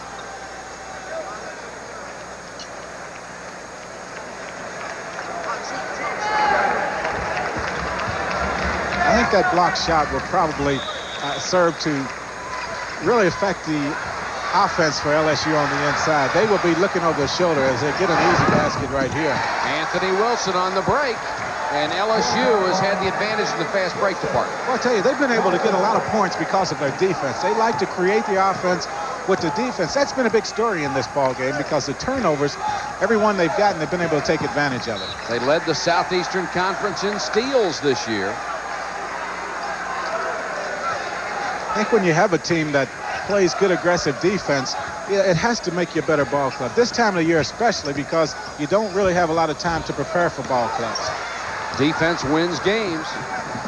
I think that block shot will probably serve to really affect the offense for LSU on the inside. They will be looking over their shoulder as they get an easy basket right here. Anthony Wilson on the break, and LSU has had the advantage in the fast break department. Well, I tell you, they've been able to get a lot of points because of their defense. They like to create the offense with the defense. That's been a big story in this ball game because the turnovers, every one they've gotten, they've been able to take advantage of it. They led the Southeastern Conference in steals this year. I think when you have a team that plays good aggressive defense, it has to make you a better ball club. This time of the year especially, because you don't really have a lot of time to prepare for ball clubs. Defense wins games.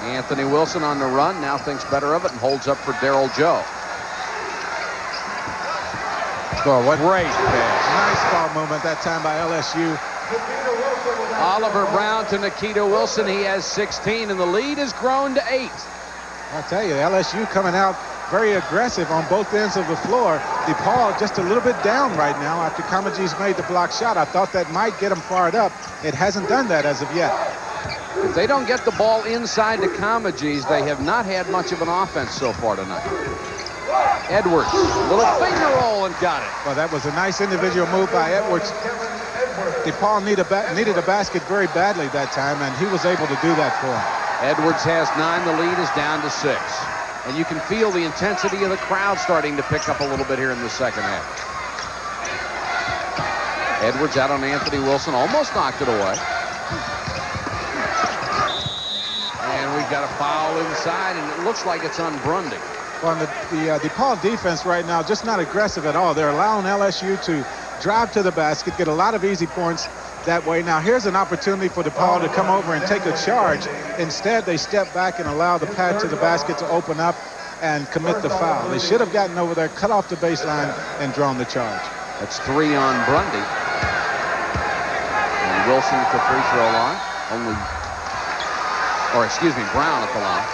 Anthony Wilson on the run, now thinks better of it and holds up for Darryl Joe. Oh, what great pass. Nice ball movement that time by LSU. Oliver Brown to Nikita Wilson. He has 16, and the lead has grown to 8. I'll tell you, LSU coming out very aggressive on both ends of the floor. DePaul just a little bit down right now after Comegys made the block shot. I thought that might get him fired up. It hasn't done that as of yet. If they don't get the ball inside to Comegys, they have not had much of an offense so far tonight. Edwards, little finger roll and got it. Well, that was a nice individual move by Edwards. DePaul needed a basket very badly that time, and he was able to do that for him. Edwards has 9. The lead is down to 6. And you can feel the intensity of the crowd starting to pick up a little bit here in the second half. Edwards out on Anthony Wilson, almost knocked it away. And we've got a foul inside, and it looks like it's on Grundy. Well, the DePaul defense right now just not aggressive at all. They're allowing LSU to drive to the basket, get a lot of easy points that way. Now here's an opportunity for DePaul to come over and take a charge. Instead, they step back and allow the path to the basket to open up and commit the foul. They should have gotten over there, cut off the baseline, and drawn the charge. That's 3 on Grundy. And Wilson at the free throw line. Brown at the line.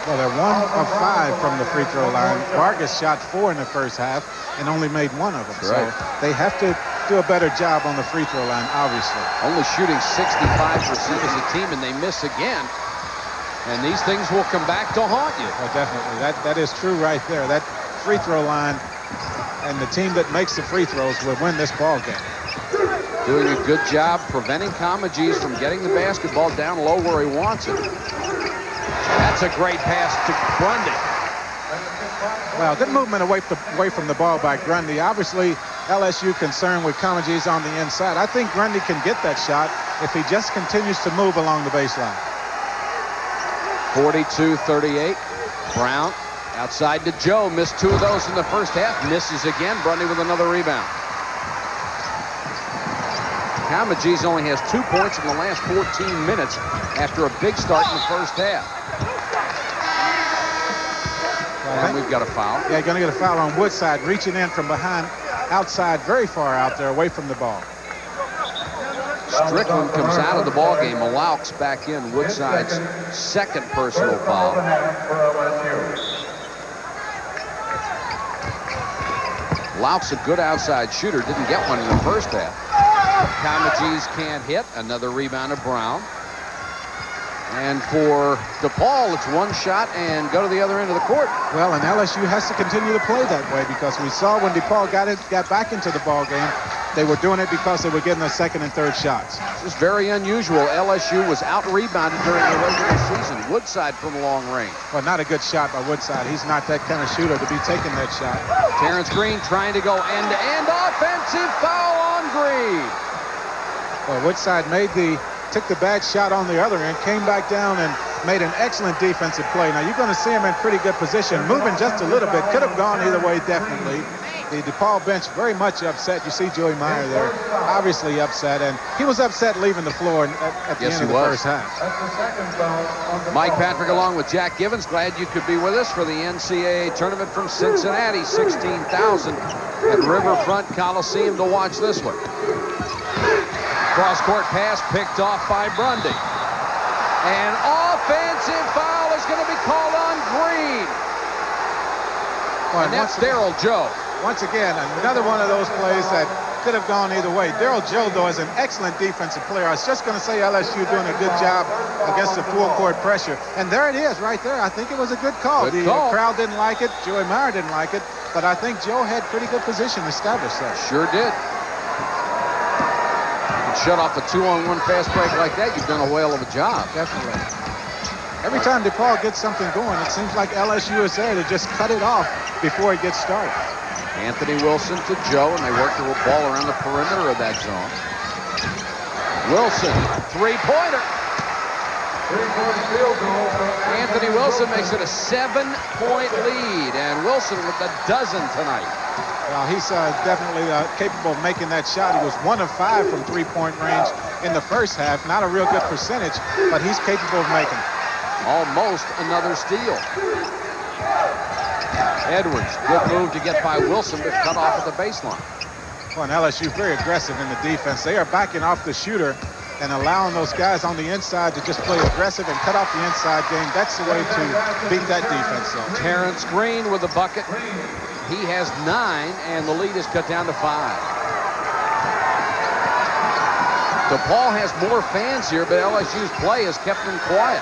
Well, they're 1 of 5 from the free throw line. Vargas shot 4 in the first half and only made 1 of them. Right. So they have to do a better job on the free throw line, obviously. Only shooting 65% as a team, and they miss again. And these things will come back to haunt you. Well, definitely. That is true right there. That free throw line and the team that makes the free throws will win this ball game. Doing a good job preventing Comegys from getting the basketball down low where he wants it. That's a great pass to Grundy. Well, good movement away from the ball by Grundy. Obviously, LSU concerned with Comegys on the inside. I think Grundy can get that shot if he just continues to move along the baseline. 42-38. Brown outside to Joe. Missed 2 of those in the first half. Misses again. Grundy with another rebound. Comegys only has 2 points in the last 14 minutes after a big start in the first half. And we've got a foul. Yeah, going to get a foul on Woodside, reaching in from behind, outside, very far out there, away from the ball. Strickland comes out of the ball game. Malauks back in. Woodside's 2nd personal foul. Malauks a good outside shooter. Didn't get one in the first half. Comegys can't hit. Another rebound of Brown. And for DePaul, it's one shot and go to the other end of the court. Well, and LSU has to continue to play that way because we saw when DePaul got back into the ball game, they were doing it because they were getting their second and third shots. It's very unusual. LSU was out-rebounded during the regular season. Woodside from long range. Well, not a good shot by Woodside. He's not that kind of shooter to be taking that shot. Terrence Green trying to go end-to-end. Offensive foul on Green. Well, Woodside took the bad shot on the other end, came back down and made an excellent defensive play. Now, you're going to see him in pretty good position, moving just a little bit. Could have gone either way, definitely. The DePaul bench very much upset. You see Joey Meyer there, obviously upset, and he was upset leaving the floor at the end of the first half. Mike Patrick along with Jack Givens. Glad you could be with us for the NCAA tournament from Cincinnati. 16,000 at Riverfront Coliseum to watch this one. Cross-court pass picked off by Brundy. An offensive foul is going to be called on Green. Well, and that's Daryl Joe. Once again, another one of those plays that could have gone either way. Daryl Joe, though, is an excellent defensive player. I was just going to say LSU doing a good job against the full-court pressure. And there it is right there. I think it was a good call. The crowd didn't like it. Joey Meyer didn't like it. But I think Joe had pretty good position established there. Sure did. Shut off the 2-on-1 fast break like that, you've done a whale of a job. Definitely. Every time DePaul gets something going, it seems like LSU is there to just cut it off before it gets started. Anthony Wilson to Joe, and they work the ball around the perimeter of that zone. Wilson, three-pointer. Anthony Wilson makes it a 7-point lead, and Wilson with a dozen tonight. Well, he's definitely capable of making that shot. He was 1 of 5 from three-point range in the first half. Not a real good percentage, but he's capable of making it. Almost another steal. Edwards, good move to get by Wilson, but cut off at the baseline. Well, and LSU very aggressive in the defense. They are backing off the shooter and allowing those guys on the inside to just play aggressive and cut off the inside game. That's the way to beat that defense. Terrence Green with a bucket. He has 9, and the lead is cut down to 5. DePaul has more fans here, but LSU's play has kept them quiet.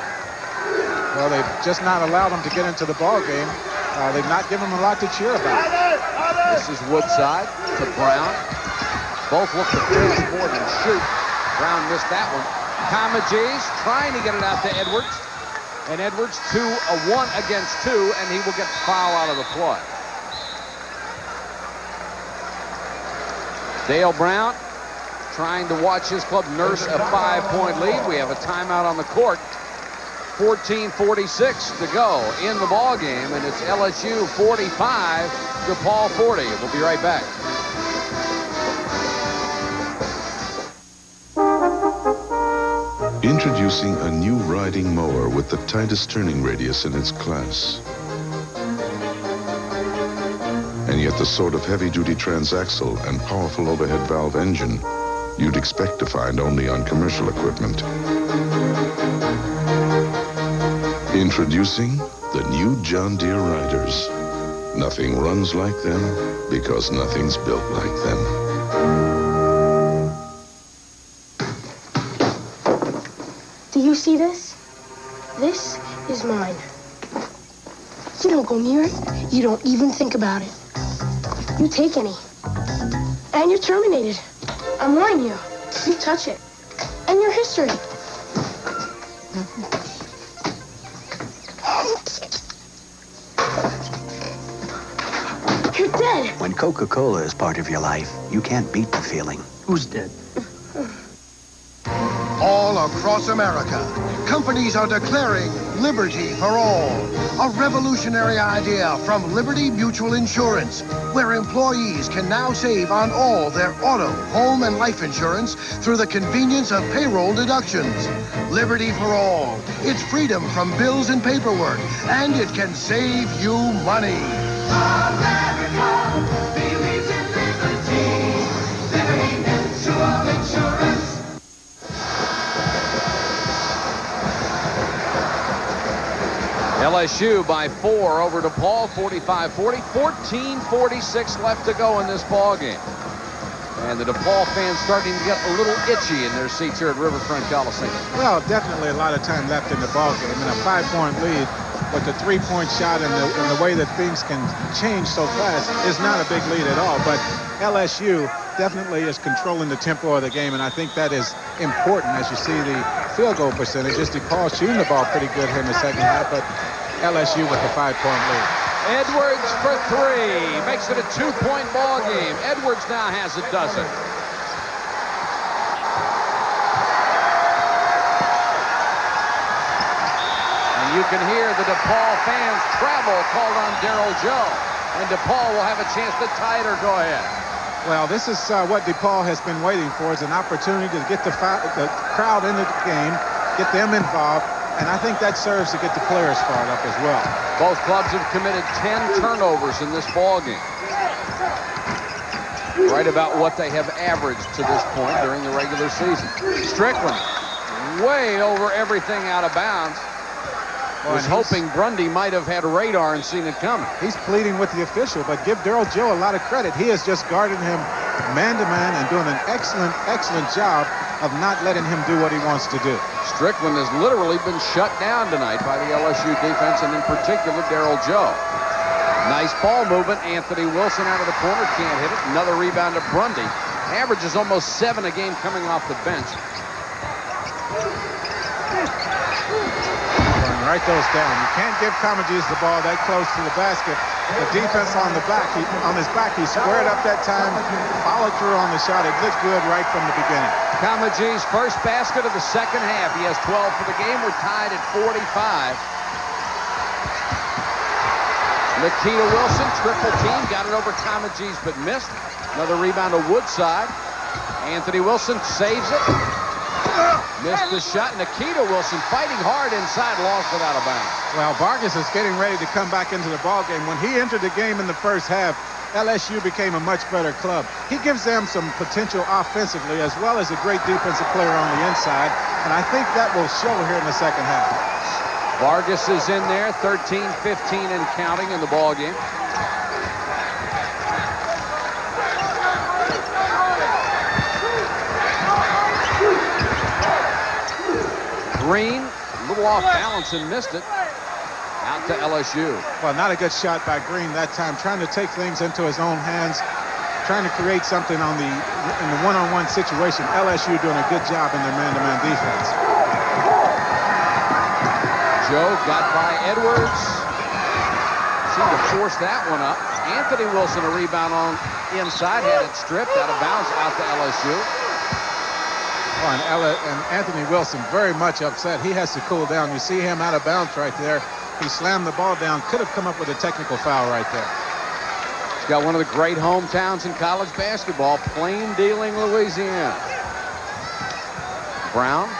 Well, they've just not allowed them to get into the ball game. They've not given them a lot to cheer about. This is Woodside to Brown. Both look to finish more than shoot. Brown missed that one. Kamaji's trying to get it out to Edwards. And Edwards 1 against 2, and he will get the foul out of the play. Dale Brown trying to watch his club nurse a 5-point lead. We have a timeout on the court. 14:46 to go in the ball game, and it's LSU 45, DePaul 40. We'll be right back. Introducing a new riding mower with the tightest turning radius in its class. And yet the sort of heavy-duty transaxle and powerful overhead valve engine you'd expect to find only on commercial equipment. Introducing the new John Deere Riders. Nothing runs like them because nothing's built like them. Do you see this? This is mine. You don't go near it. You don't even think about it. You take any. And you're terminated. I'm warning you. You touch it. And you're history. You're dead. When Coca-Cola is part of your life, you can't beat the feeling. Who's dead? All across America, companies are declaring liberty for all. A revolutionary idea from Liberty Mutual Insurance, where employees can now save on all their auto, home, and life insurance through the convenience of payroll deductions. Liberty for all. It's freedom from bills and paperwork, and it can save you money. America believes in liberty. Liberty Mutual Insurance. LSU by 4 over DePaul, 45-40, 14:46 left to go in this ball game. And the DePaul fans starting to get a little itchy in their seats here at Riverfront Coliseum. Well, definitely a lot of time left in the ball game, and a 5-point lead with the 3-point shot and the way that things can change so fast is not a big lead at all. But LSU definitely is controlling the tempo of the game, and I think that is important as you see the field goal percentages. DePaul shooting the ball pretty good here in the second half, but LSU with the 5-point lead. Edwards for 3. Makes it a 2-point ball game. Edwards now has a dozen. And you can hear the DePaul fans travel called on Darryl Joe. And DePaul will have a chance to tie it or go ahead. Well, this is what DePaul has been waiting for, is an opportunity to get the crowd into the game, get them involved, and I think that serves to get the players fired up as well. Both clubs have committed 10 turnovers in this ball game. Right about what they have averaged to this point during the regular season. Strickland, way over everything out of bounds. Was hoping Grundy might have had radar and seen it coming. He's pleading with the official, but give Darryl Joe a lot of credit. He has just guarded him man-to-man and doing an excellent, excellent job of not letting him do what he wants to do. Strickland has literally been shut down tonight by the LSU defense, and in particular, Darryl Joe. Nice ball movement. Anthony Wilson out of the corner, can't hit it. Another rebound to Grundy. Averages almost 7 a game coming off the bench. Write those down. You can't give Comagese the ball that close to the basket. The defense on the back, on his back, he squared up that time, followed through on the shot. It looked good right from the beginning. Comagese first basket of the second half. He has 12 for the game. We're tied at 45. Nikita Wilson, triple team, got it over Comagese but missed. Another rebound to Woodside. Anthony Wilson saves it. Missed the shot. Nikita Wilson fighting hard inside, lost it out of bounds. Well, Vargas is getting ready to come back into the ball game. When he entered the game in the first half, LSU became a much better club. He gives them some potential offensively as well as a great defensive player on the inside, and I think that will show here in the second half. Vargas is in there, 13, 15, and counting in the ball game. Green, a little off balance and missed it. Out to LSU. Well, not a good shot by Green that time, trying to take things into his own hands, trying to create something in the one-on-one situation. LSU doing a good job in their man-to-man defense. Joe got by Edwards. Seemed to force that one up. Anthony Wilson, a rebound on inside, had it stripped out of bounds out to LSU. And Anthony Wilson very much upset. He has to cool down. You see him out of bounds right there. He slammed the ball down. Could have come up with a technical foul right there. He's got one of the great hometowns in college basketball, Plain Dealing, Louisiana. Brown.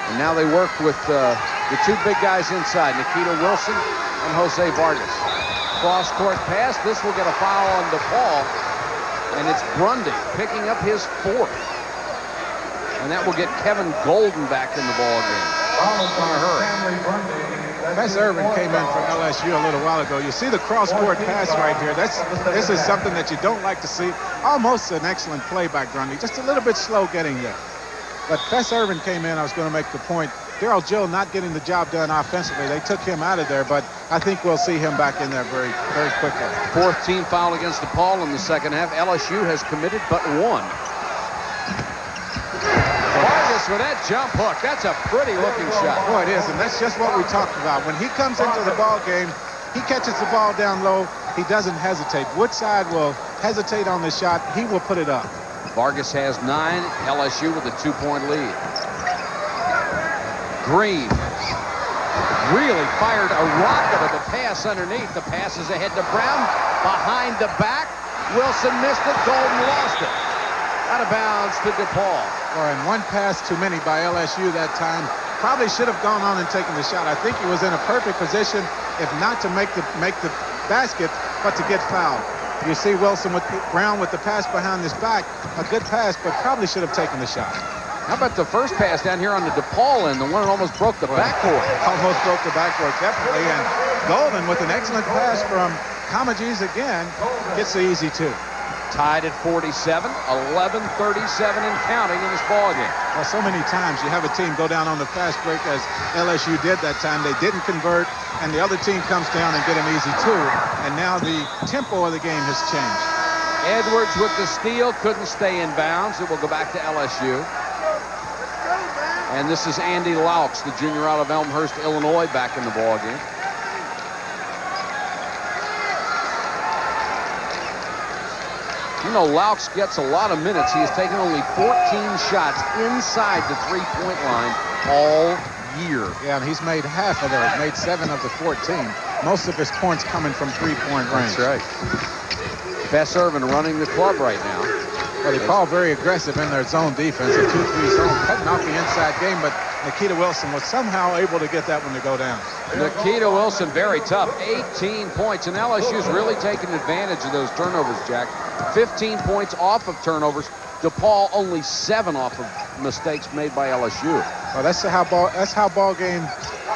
And now they work with the two big guys inside, Nikita Wilson and Jose Vargas. Cross-court pass. This will get a foul on DePaul. And it's Grundy picking up his 4th. And that will get Kevin Golden back in the ball game. In a hurry. Fess Irvin came in from LSU a little while ago. You see the cross-court pass right here. This is something that you don't like to see. Almost an excellent play by Grundy. Just a little bit slow getting there. But Fess Irvin came in. I was going to make the point. Darryl Joe not getting the job done offensively. They took him out of there, but I think we'll see him back in there very, very quickly. 4th team foul against DePaul in the second half. LSU has committed but 1. Vargas with that jump hook. That's a pretty looking shot. Boy, it is, and that's just what we talked about. When he comes into the ball game, he catches the ball down low. He doesn't hesitate. Woodside will hesitate on the shot. He will put it up. Vargas has 9. LSU with a 2-point lead. Green really fired a rocket of a pass underneath. The pass is ahead to Brown. Behind the back. Wilson missed it. Golden lost it. Out of bounds to DePaul. And one pass too many by LSU that time. Probably should have gone on and taken the shot. I think he was in a perfect position, if not to make the basket, but to get fouled. You see Wilson with Brown with the pass behind his back. A good pass, but probably should have taken the shot. How about the first pass down here on the DePaul end, the one that almost broke the backboard? Almost broke the backboard, definitely. And Golden with an excellent pass from Comagese again gets the easy 2. tied at 47, 11:37 and counting in this ballgame. Well, so many times you have a team go down on the fast break as LSU did that time. They didn't convert, and the other team comes down and get an easy two. And now the tempo of the game has changed. Edwards with the steal, couldn't stay in bounds. It will go back to LSU. And this is Andy Laux, the junior out of Elmhurst, Illinois, back in the ballgame. You know, Laux gets a lot of minutes. He has taken only 14 shots inside the three-point line all year. Yeah, and he's made half of those, made 7 of the 14. Most of his points coming from three-point range. That's right. Fess Irvin running the club right now. Well, DePaul very aggressive in their zone defense, a 2-3 zone, cutting off the inside game, but Nikita Wilson was somehow able to get that one to go down. Nikita Wilson, very tough, 18 points, and LSU's really taken advantage of those turnovers, Jack. 15 points off of turnovers. DePaul only 7 off of mistakes made by LSU. Well, that's how ball games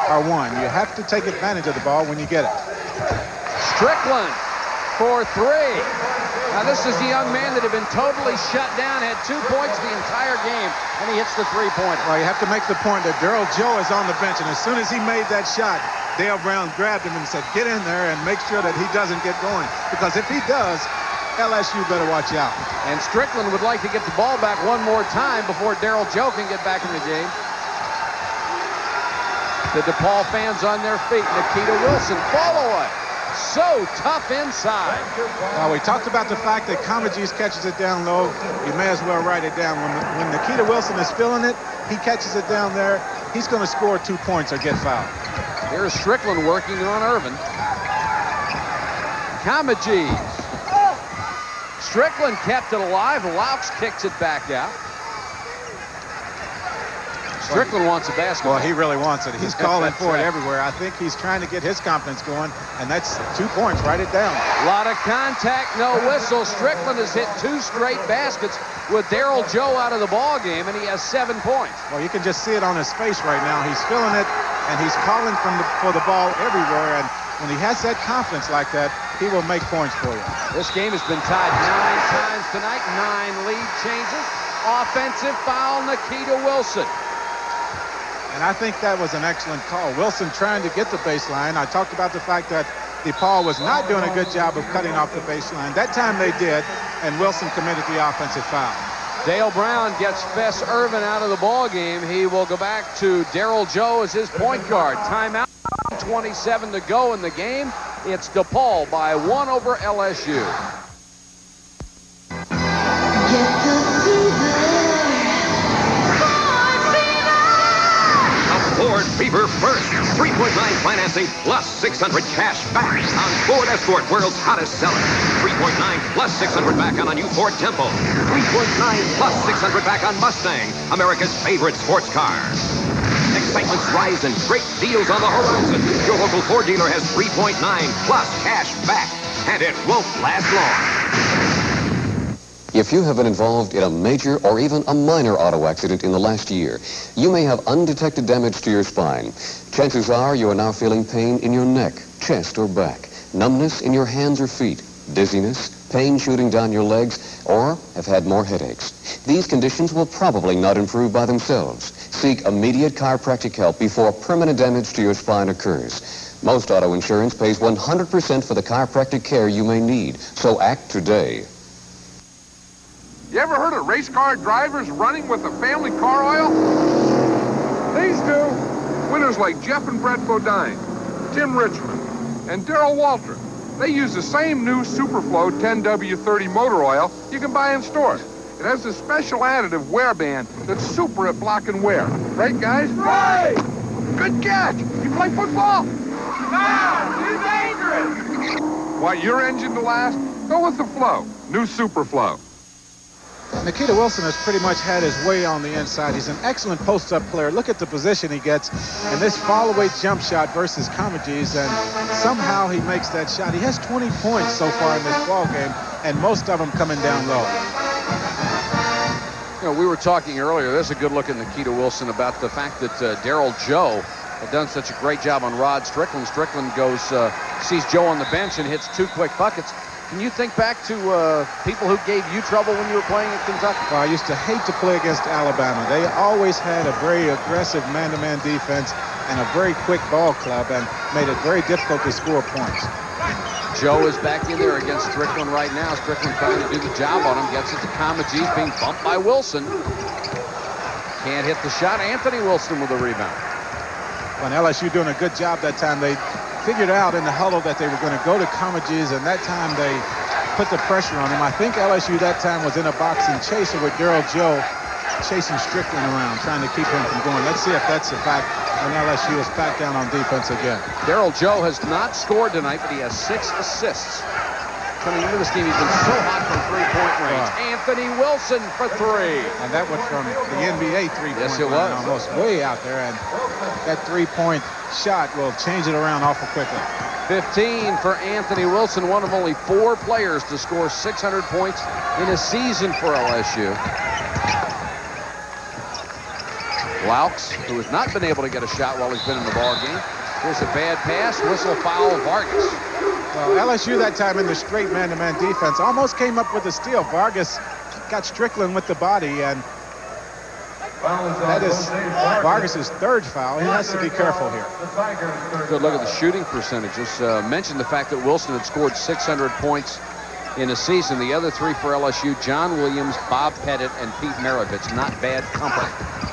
are won. You have to take advantage of the ball when you get it. Strickland for 3. Now, this is the young man that had been totally shut down, had 2 points the entire game, and he hits the three-pointer. Well, you have to make the point that Daryl Joe is on the bench, and as soon as he made that shot, Dale Brown grabbed him and said, get in there and make sure that he doesn't get going. Because if he does, LSU better watch out. And Strickland would like to get the ball back one more time before Daryl Joe can get back in the game. The DePaul fans on their feet. Nikita Wilson, follow it. So tough inside. Well, we talked about the fact that Comegys catches it down low. You may as well write it down. When Nikita Wilson is feeling it, he catches it down there. He's going to score 2 points or get fouled. Here's Strickland working on Irvin. Comegys. Strickland kept it alive. Laux kicks it back out. Strickland wants a basketball. Well, he really wants it. He's calling for it everywhere. I think he's trying to get his confidence going, and that's 2 points. Write it down. A lot of contact, no whistle. Strickland has hit 2 straight baskets with Daryl Joe out of the ball game, and he has 7 points. Well, you can just see it on his face right now. He's feeling it, and he's calling for the ball everywhere. And when he has that confidence like that, he will make points for you. This game has been tied 9 times tonight. 9 lead changes. Offensive foul, Nikita Wilson. And I think that was an excellent call. Wilson trying to get the baseline. I talked about the fact that DePaul was not doing a good job of cutting off the baseline. That time they did, and Wilson committed the offensive foul. Dale Brown gets Fess Irvin out of the ball game. He will go back to Daryl Joe as his point guard. Timeout. 27 to go in the game. It's DePaul by 1 over LSU. Ford Fever first. 3.9 financing plus 600 cash back on Ford Escort, world's hottest seller. 3.9 plus 600 back on a new Ford Tempo. 3.9 plus 600 back on Mustang, America's favorite sports car. Excitement's rising. Great deals on the horizon. Your local Ford dealer has 3.9 plus cash back, and it won't last long. If you have been involved in a major or even a minor auto accident in the last year, you may have undetected damage to your spine. Chances are you are now feeling pain in your neck, chest, or back, numbness in your hands or feet, dizziness, pain shooting down your legs, or have had more headaches. These conditions will probably not improve by themselves. Seek immediate chiropractic help before permanent damage to your spine occurs. Most auto insurance pays 100% for the chiropractic care you may need, so act today. You ever heard of race car drivers running with the family car oil? These do. Winners like Jeff and Brett Bodine, Tim Richmond, and Darrell Walter. They use the same new Superflow 10W30 motor oil you can buy in stores. It has a special additive wear band that's super at block and wear. Right, guys? Right! Good catch! You play football? No! Too dangerous! Want your engine to last? Go with the Flow. New Superflow. Nikita Wilson has pretty much had his way on the inside. He's an excellent post-up player. Look at the position he gets in this fall-away jump shot versus Comegys, and somehow he makes that shot. He has 20 points so far in this ball game, and most of them coming down low. You know, we were talking earlier, there's a good look at Nikita Wilson about the fact that Daryl Joe had done such a great job on Rod Strickland. Strickland goes, sees Joe on the bench and hits 2 quick buckets. Can you think back to people who gave you trouble when you were playing at Kentucky? Well, I used to hate to play against Alabama. They always had a very aggressive man-to-man defense and a very quick ball club, and made it very difficult to score points. Joe is back in there against Strickland right now. Strickland trying to do the job on him. Gets it to Comegys, being bumped by Wilson. Can't hit the shot. Anthony Wilson with the rebound. When LSU doing a good job that time, they figured out in the huddle that they were going to go to Comegys, and that time they put the pressure on him. I think LSU that time was in a boxing chaser with Daryl Joe chasing Strickland around, trying to keep him from going. Let's see if that's the fact when LSU is back down on defense again. Daryl Joe has not scored tonight, but he has 6 assists. Coming into this game, he's been so hot from three-point range. Anthony Wilson for 3. And that was from the NBA three-point Yes, it was. line, almost way out there. And that three-point shot will change it around awful quickly. 15 for Anthony Wilson, one of only 4 players to score 600 points in a season for LSU. Laux, who has not been able to get a shot while he's been in the ball game. Here's a bad pass, whistle foul, Vargas. Well, LSU that time in the straight man-to-man defense almost came up with a steal. Vargas got Strickland with the body, and that is Vargas' 3rd foul. He has to be careful here. Good look at the shooting percentages. Mentioned the fact that Wilson had scored 600 points in a season. The other 3 for LSU, John Williams, Bob Pettit, and Pete Maravich. Not bad company.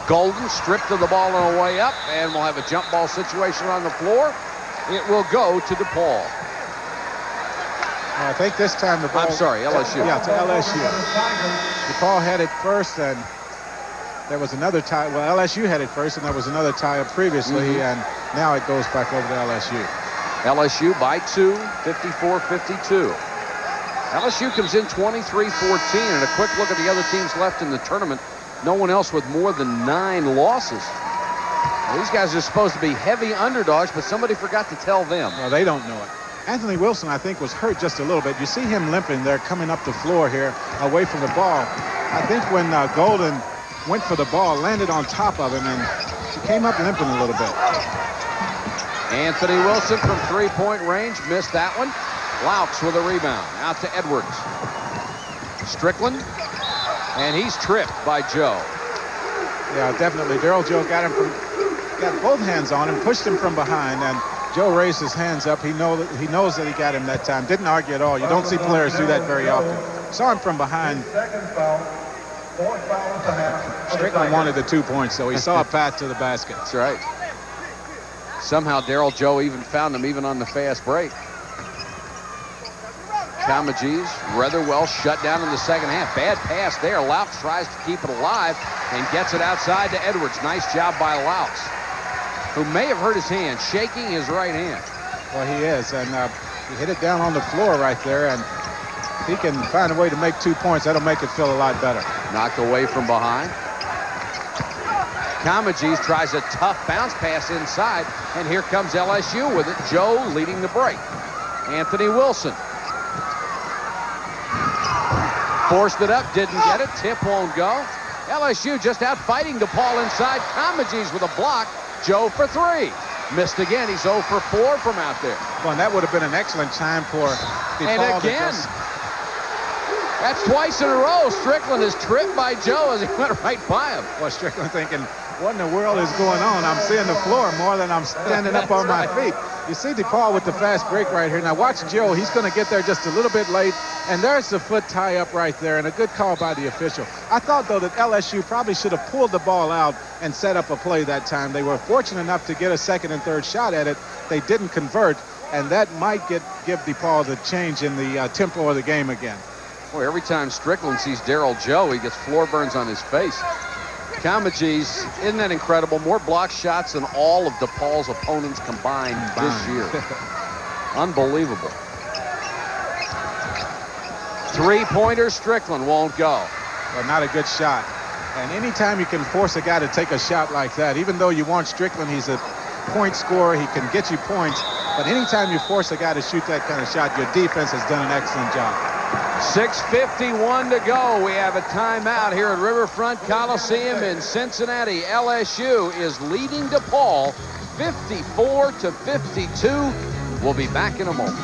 Golden stripped of the ball on the way up, and we'll have a jump ball situation on the floor. It will go to DePaul. I think this time the ball... I'm sorry, LSU. Yeah, to LSU. DePaul had it first, and there was another tie. Well, LSU had it first, and there was another tie-up previously, and now it goes back over to LSU. LSU by 2, 54-52. LSU comes in 23-14, and a quick look at the other teams left in the tournament. No one else with more than 9 losses. Well, these guys are supposed to be heavy underdogs, but somebody forgot to tell them. Well, they don't know it. Anthony Wilson, I think, was hurt just a little bit. You see him limping there coming up the floor here away from the ball. I think when Golden went for the ball, landed on top of him, and he came up limping a little bit. Anthony Wilson from three-point range missed that one. Laux with a rebound. Out to Edwards. Strickland. And he's tripped by Joe. Yeah, definitely. Daryl Joe got both hands on him, pushed him from behind, and Joe raised his hands up. He knows that he got him that time. Didn't argue at all. You don't see players do that very often. Saw him from behind. Strickland wanted the 2 points, so he saw a path to the basket. That's right. Somehow Daryl Joe even found him even on the fast break. Comegys rather well shut down in the second half. Bad pass there. Laux tries to keep it alive and gets it outside to Edwards. Nice job by Laux, who may have hurt his hand, shaking his right hand. Well, he is, and he hit it down on the floor right there, and he can find a way to make 2 points. That'll make it feel a lot better. Knocked away from behind. Comegys tries a tough bounce pass inside, and here comes LSU with it. Joe leading the break. Anthony Wilson. Forced it up, didn't get it. Tip won't go. LSU just out fighting DePaul inside. Comegys with a block. Joe for 3. Missed again. He's 0 for 4 from out there. Well, and that would have been an excellent time for DePaul. And again, that's twice in a row. Strickland is tripped by Joe as he went right by him. Well, Strickland thinking, what in the world is going on? I'm seeing the floor more than I'm standing up on my feet. You see DePaul with the fast break right here. Now watch Joe. He's going to get there just a little bit late. And there's the foot tie up right there, and a good call by the official. I thought, though, that LSU probably should have pulled the ball out and set up a play that time. They were fortunate enough to get a second and third shot at it. They didn't convert, and that might give DePaul the change in the tempo of the game again. Boy, every time Strickland sees Daryl Joe, he gets floor burns on his face. Comegys, isn't that incredible? More block shots than all of DePaul's opponents combined this year. Unbelievable. Three-pointer, Strickland won't go. Well, not a good shot. And anytime you can force a guy to take a shot like that, even though you want Strickland, he's a point scorer, he can get you points. But anytime you force a guy to shoot that kind of shot, your defense has done an excellent job. 6:51 to go. We have a timeout here at Riverfront Coliseum in Cincinnati. LSU is leading DePaul 54-52. We'll be back in a moment.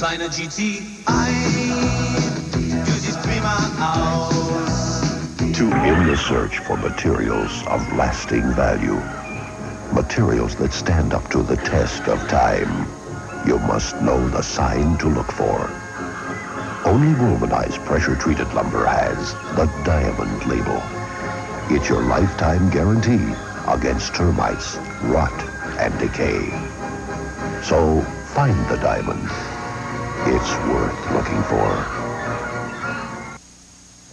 kleine GTI, du siehst prima aus. Too in the search for materials of lasting value, materials that stand up to the test of time, you must know the sign to look for. Only vulcanized pressure-treated lumber has the diamond label. It's your lifetime guarantee against termites, rot, and decay. So find the diamond. It's worth looking for.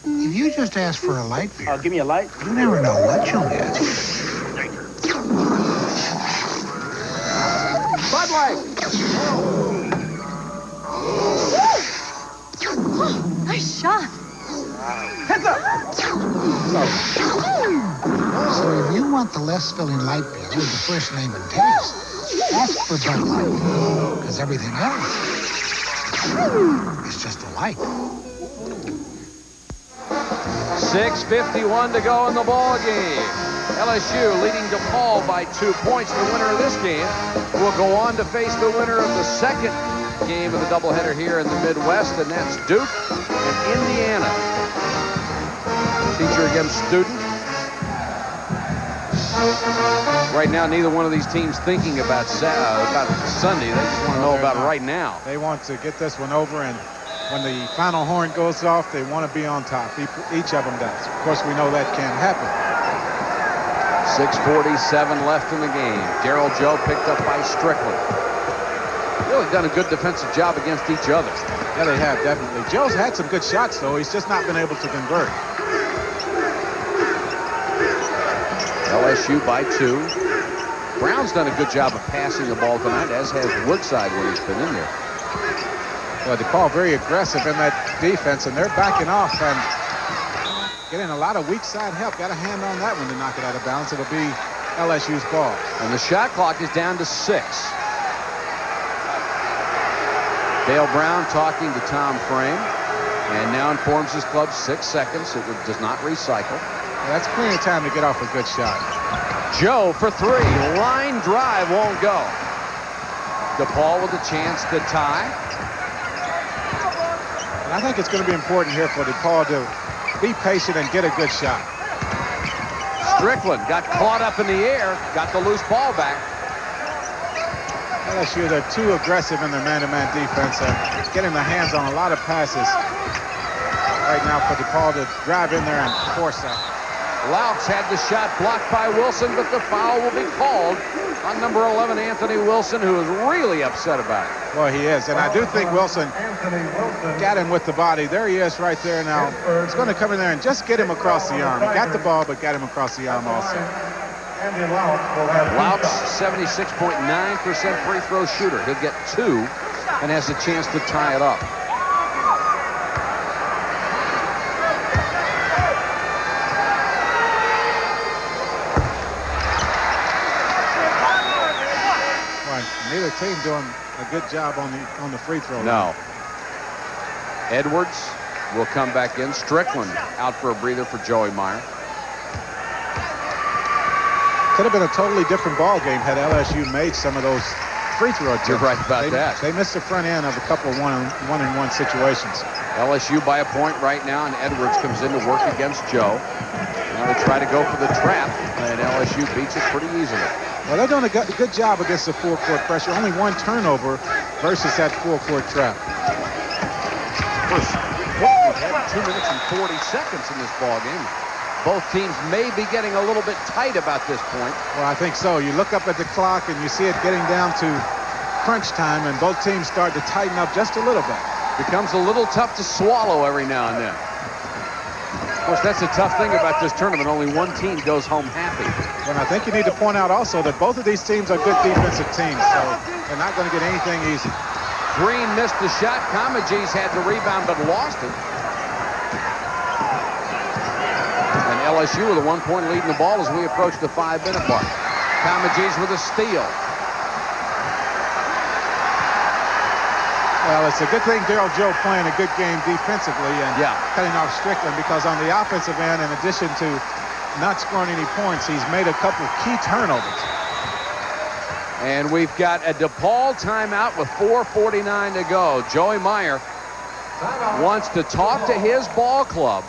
If you just ask for a light beer, give me a light. You never know what you'll get. Bud Light. Oh, nice shot. Heads up. So if you want the less filling light beer with the first name and taste, ask for Bud Light. Because everything else is just a light. 6:51 to go in the ball game. LSU leading DePaul by 2 points. The winner of this game will go on to face the winner of the second game of the doubleheader here in the Midwest, and that's Duke and Indiana. Teacher against student. Right now, neither one of these teams thinking about Sunday. They just want to know about right now. They want to get this one over, and when the final horn goes off, they want to be on top. Each of them does. Of course, we know that can't happen. 6:47 left in the game. Darryl Joe picked up by Strickland. Really done a good defensive job against each other. Yeah, they have, definitely. Joe's had some good shots, though. He's just not been able to convert. LSU by 2. Brown's done a good job of passing the ball tonight, as has Woodside when he's been in there. Well, DePaul very aggressive in that defense, and they're backing off and getting a lot of weak side help. Got a hand on that one to knock it out of bounds. It'll be LSU's ball. And the shot clock is down to 6. Dale Brown talking to Tom Frame, and now informs his club 6 seconds. It does not recycle. Well, that's plenty of time to get off a good shot. Joe for 3. Line drive won't go. DePaul with a chance to tie. And I think it's going to be important here for DePaul to be patient and get a good shot. Strickland got caught up in the air, got the loose ball back. LSU, they're too aggressive in their man-to-man defense and getting their hands on a lot of passes right now for DePaul to drive in there and force that. Loucks had the shot blocked by Wilson, but the foul will be called on number 11, Anthony Wilson, who is really upset about it. Well, he is, and I do think Wilson got him with the body. There he is right there now. He's going to come in there and just get him across the arm. He got the ball, but got him across the arm also. Loucks, 76.9% free throw shooter. He'll get 2 and has a chance to tie it up. Neither team doing a good job on the free throw line. No. Edwards will come back in. Strickland out for a breather for Joey Meyer. Could have been a totally different ball game had LSU made some of those free throw attempts. You're right about that. They missed the front end of a couple of one-on-one situations. LSU by a point right now, and Edwards comes in to work against Joe. Now they try to go for the trap, and LSU beats it pretty easily. Well, they're doing a good job against the full-court pressure. Only 1 turnover versus that full-court trap. First, we had 2 minutes and 40 seconds in this ball game. Both teams may be getting a little bit tight about this point. Well, I think so. You look up at the clock and you see it getting down to crunch time, and both teams start to tighten up just a little bit. Becomes a little tough to swallow every now and then. Of course, that's the tough thing about this tournament. Only one team goes home happy. And I think you need to point out also that both of these teams are good defensive teams, so they're not going to get anything easy. Green missed the shot. Comegys had the rebound but lost it. And LSU with a 1-point lead in the ball as we approach the 5-minute mark. Comegys with a steal. Well, it's a good thing Darryl Joe playing a good game defensively and cutting off Strickland, because on the offensive end, in addition to not scoring any points, he's made a couple key turnovers. And we've got a DePaul timeout with 4:49 to go. Joey Meyer wants to talk to his ball club.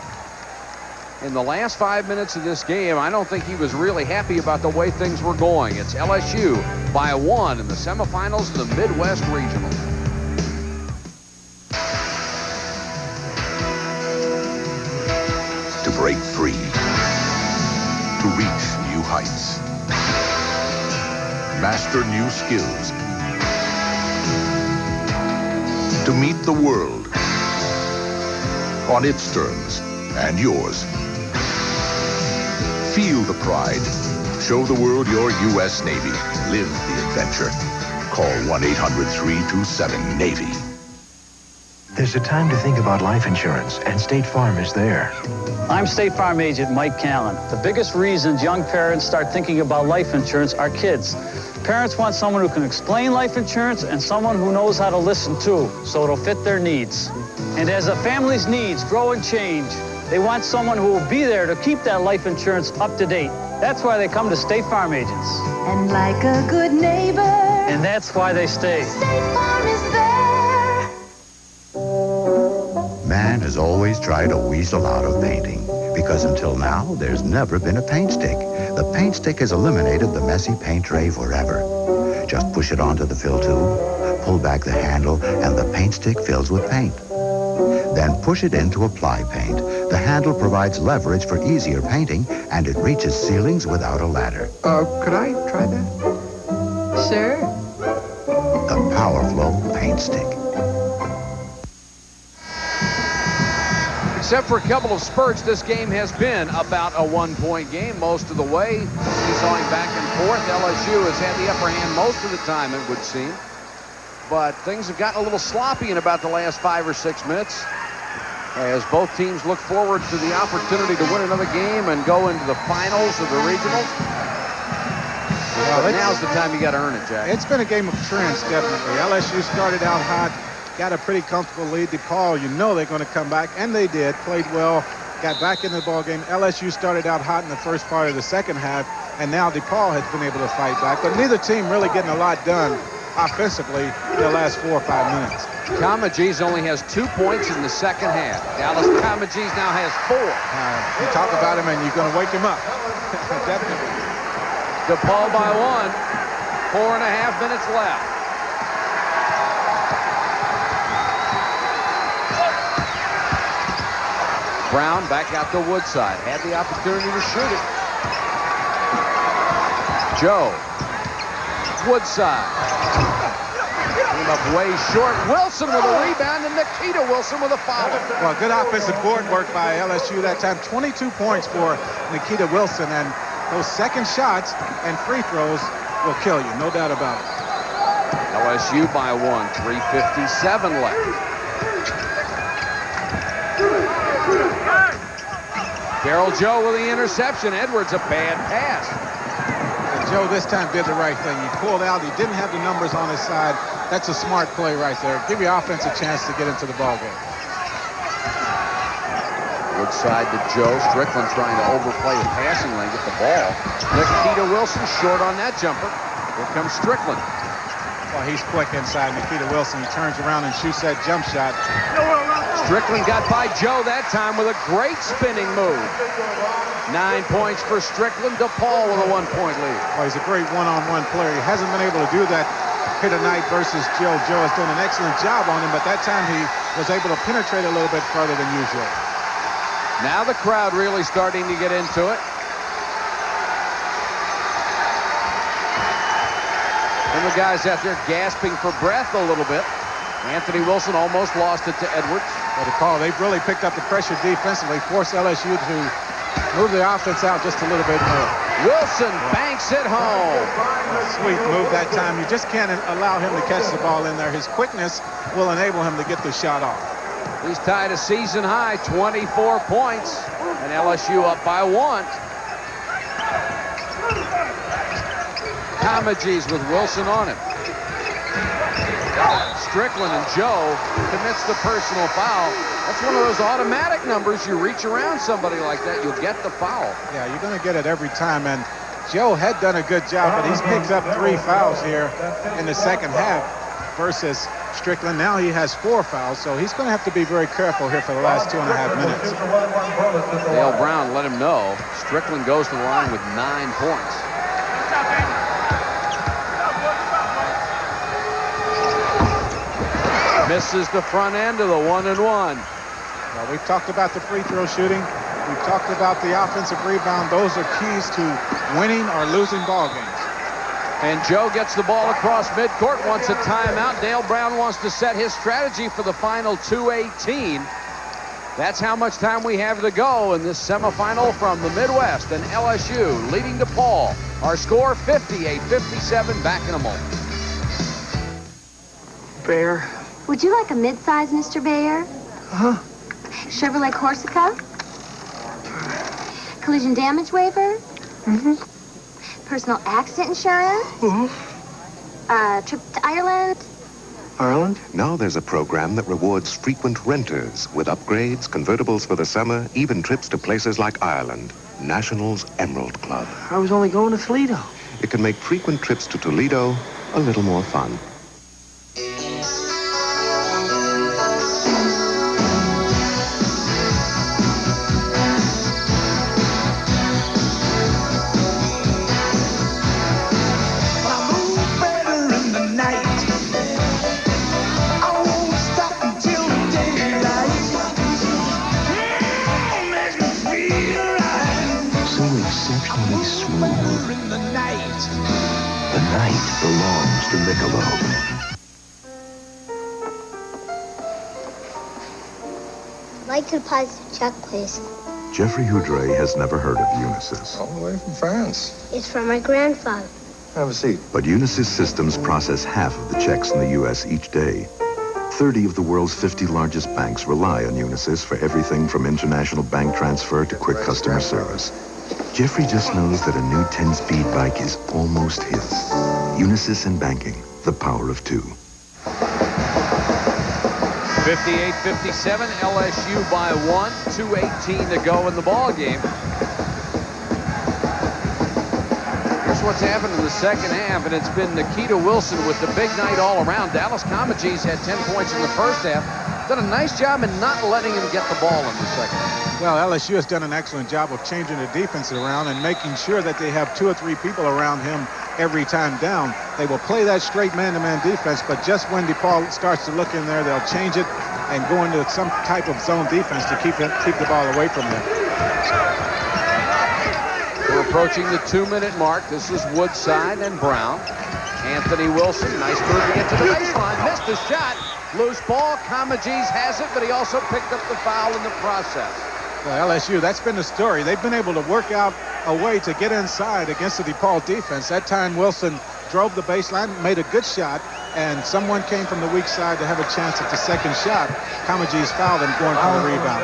In the last 5 minutes of this game, I don't think he was really happy about the way things were going. It's LSU by 1 in the semifinals of the Midwest Regional. To break free. To reach new heights. Master new skills. To meet the world on its terms and yours. Feel the pride. Show the world your U.S. Navy. Live the adventure. Call 1-800-327-NAVY. There's a time to think about life insurance, and State Farm is there. I'm State Farm agent Mike Callen. The biggest reasons young parents start thinking about life insurance are kids. Parents want someone who can explain life insurance and someone who knows how to listen too, so it'll fit their needs. And as a family's needs grow and change, they want someone who will be there to keep that life insurance up to date. That's why they come to State Farm agents. And like a good neighbor. And that's why they stay. State Farm is there. Man has always tried to weasel out of painting, because until now, there's never been a paint stick. The paint stick has eliminated the messy paint tray forever. Just push it onto the fill tube, pull back the handle, and the paint stick fills with paint. Then push it in to apply paint. The handle provides leverage for easier painting, and it reaches ceilings without a ladder. Could I try that? Sure. The PowerFlow Paint Stick. Except for a couple of spurts, this game has been about a one-point game most of the way. Seesawing back and forth. LSU has had the upper hand most of the time, it would seem. But things have gotten a little sloppy in about the last 5 or 6 minutes, as both teams look forward to the opportunity to win another game and go into the finals of the regionals. But now's the time you got to earn it, Jack. It's been a game of trends, definitely. LSU started out hot, got a pretty comfortable lead. DePaul, you know they're going to come back, and they did. Played well, got back in the ball game. LSU started out hot in the first part of the second half, and now DePaul has been able to fight back. But neither team really getting a lot done offensively in the last 4 or 5 minutes. Kamaji's only has 2 points in the second half. Dallas Kamaji's now has 4. You talk about him and you're going to wake him up. Definitely. DePaul by 1. 4.5 minutes left. Brown back out to Woodside. Had the opportunity to shoot it. Joe. Woodside. Came up way short. Wilson with a rebound, and Nikita Wilson with a foul. Well, good offensive board work by LSU that time. 22 points for Nikita Wilson, and those second shots and free throws will kill you, no doubt about it. LSU by 1. 3:57 left. Darryl Joe with the interception. Edwards a bad pass. Joe this time did the right thing. He pulled out. He didn't have the numbers on his side. That's a smart play right there. Give your offense a chance to get into the ball game. Woodside to Joe. Strickland trying to overplay the passing lane, get the ball. Nikita Wilson short on that jumper. Here comes Strickland. Well, he's quick inside. Nikita Wilson, he turns around and shoots that jump shot. Strickland got by Joe that time with a great spinning move. 9 points for Strickland. DePaul with a 1-point lead. Well, he's a great one-on-one player. He hasn't been able to do that here tonight versus Joe. Joe has done an excellent job on him, but that time he was able to penetrate a little bit further than usual. Now the crowd really starting to get into it. And the guys out there gasping for breath a little bit. Anthony Wilson almost lost it to Edwards. But DePaul, they've really picked up the pressure defensively, forced LSU to move the offense out just a little bit more. Wilson banks it home. Sweet move that time. You just can't allow him to catch the ball in there. His quickness will enable him to get the shot off. He's tied a season high, 24 points, and LSU up by 1. Kamaji's with Wilson on him. Strickland and Joe commits the personal foul. That's one of those automatic numbers. You reach around somebody like that, you'll get the foul. Yeah, you're going to get it every time. And Joe had done a good job, but he's picked up 3 fouls here in the second half versus Strickland. Now he has 4 fouls, so he's going to have to be very careful here for the last 2.5 minutes. Dale Brown let him know Strickland goes to the line with 9 points. Misses the front end of the 1-and-1. Well, we've talked about the free throw shooting. We've talked about the offensive rebound. Those are keys to winning or losing ball games. And Joe gets the ball across midcourt, wants a timeout. Dale Brown wants to set his strategy for the final 2:18. That's how much time we have to go in this semifinal from the Midwest. And LSU leading DePaul. Our score 58-57. Back in a moment. Bear. Would you like a mid-size, Mr. Bayer? Huh? Chevrolet Corsica? Collision damage waiver? Mm-hmm. Personal accident insurance? Mm-hmm. Trip to Ireland? Ireland? Now there's a program that rewards frequent renters with upgrades, convertibles for the summer, even trips to places like Ireland. National's Emerald Club. I was only going to Toledo. It can make frequent trips to Toledo a little more fun. The night belongs to Michelob. I'd like to deposit a check, please. Jeffrey Houdray has never heard of Unisys. All the way from France. It's from my grandfather. Have a seat. But Unisys systems process half of the checks in the U.S. each day. 30 of the world's 50 largest banks rely on Unisys for everything from international bank transfer to quick customer service. Jeffrey just knows that a new 10-speed bike is almost his. Unisys and banking, the power of 2. 58-57, LSU by 1, 2:18 to go in the ball game. Here's what's happened in the second half, and it's been Nikita Wilson with the big night all around. Dallas Comagese had 10 points in the first half. Done a nice job in not letting him get the ball in the second half. Well, LSU has done an excellent job of changing the defense around and making sure that they have 2 or 3 people around him every time down. They will play that straight man-to-man defense, but just when DePaul starts to look in there, they'll change it and go into some type of zone defense to keep the ball away from them. We're approaching the 2-minute mark. This is Woodside and Brown. Anthony Wilson, nice move to get to the baseline. Missed the shot. Loose ball. Comagese has it, but he also picked up the foul in the process. Well, LSU, that's been the story. They've been able to work out a way to get inside against the DePaul defense. That time, Wilson drove the baseline, made a good shot, and someone came from the weak side to have a chance at the second shot. Comagese fouled him going for the rebound.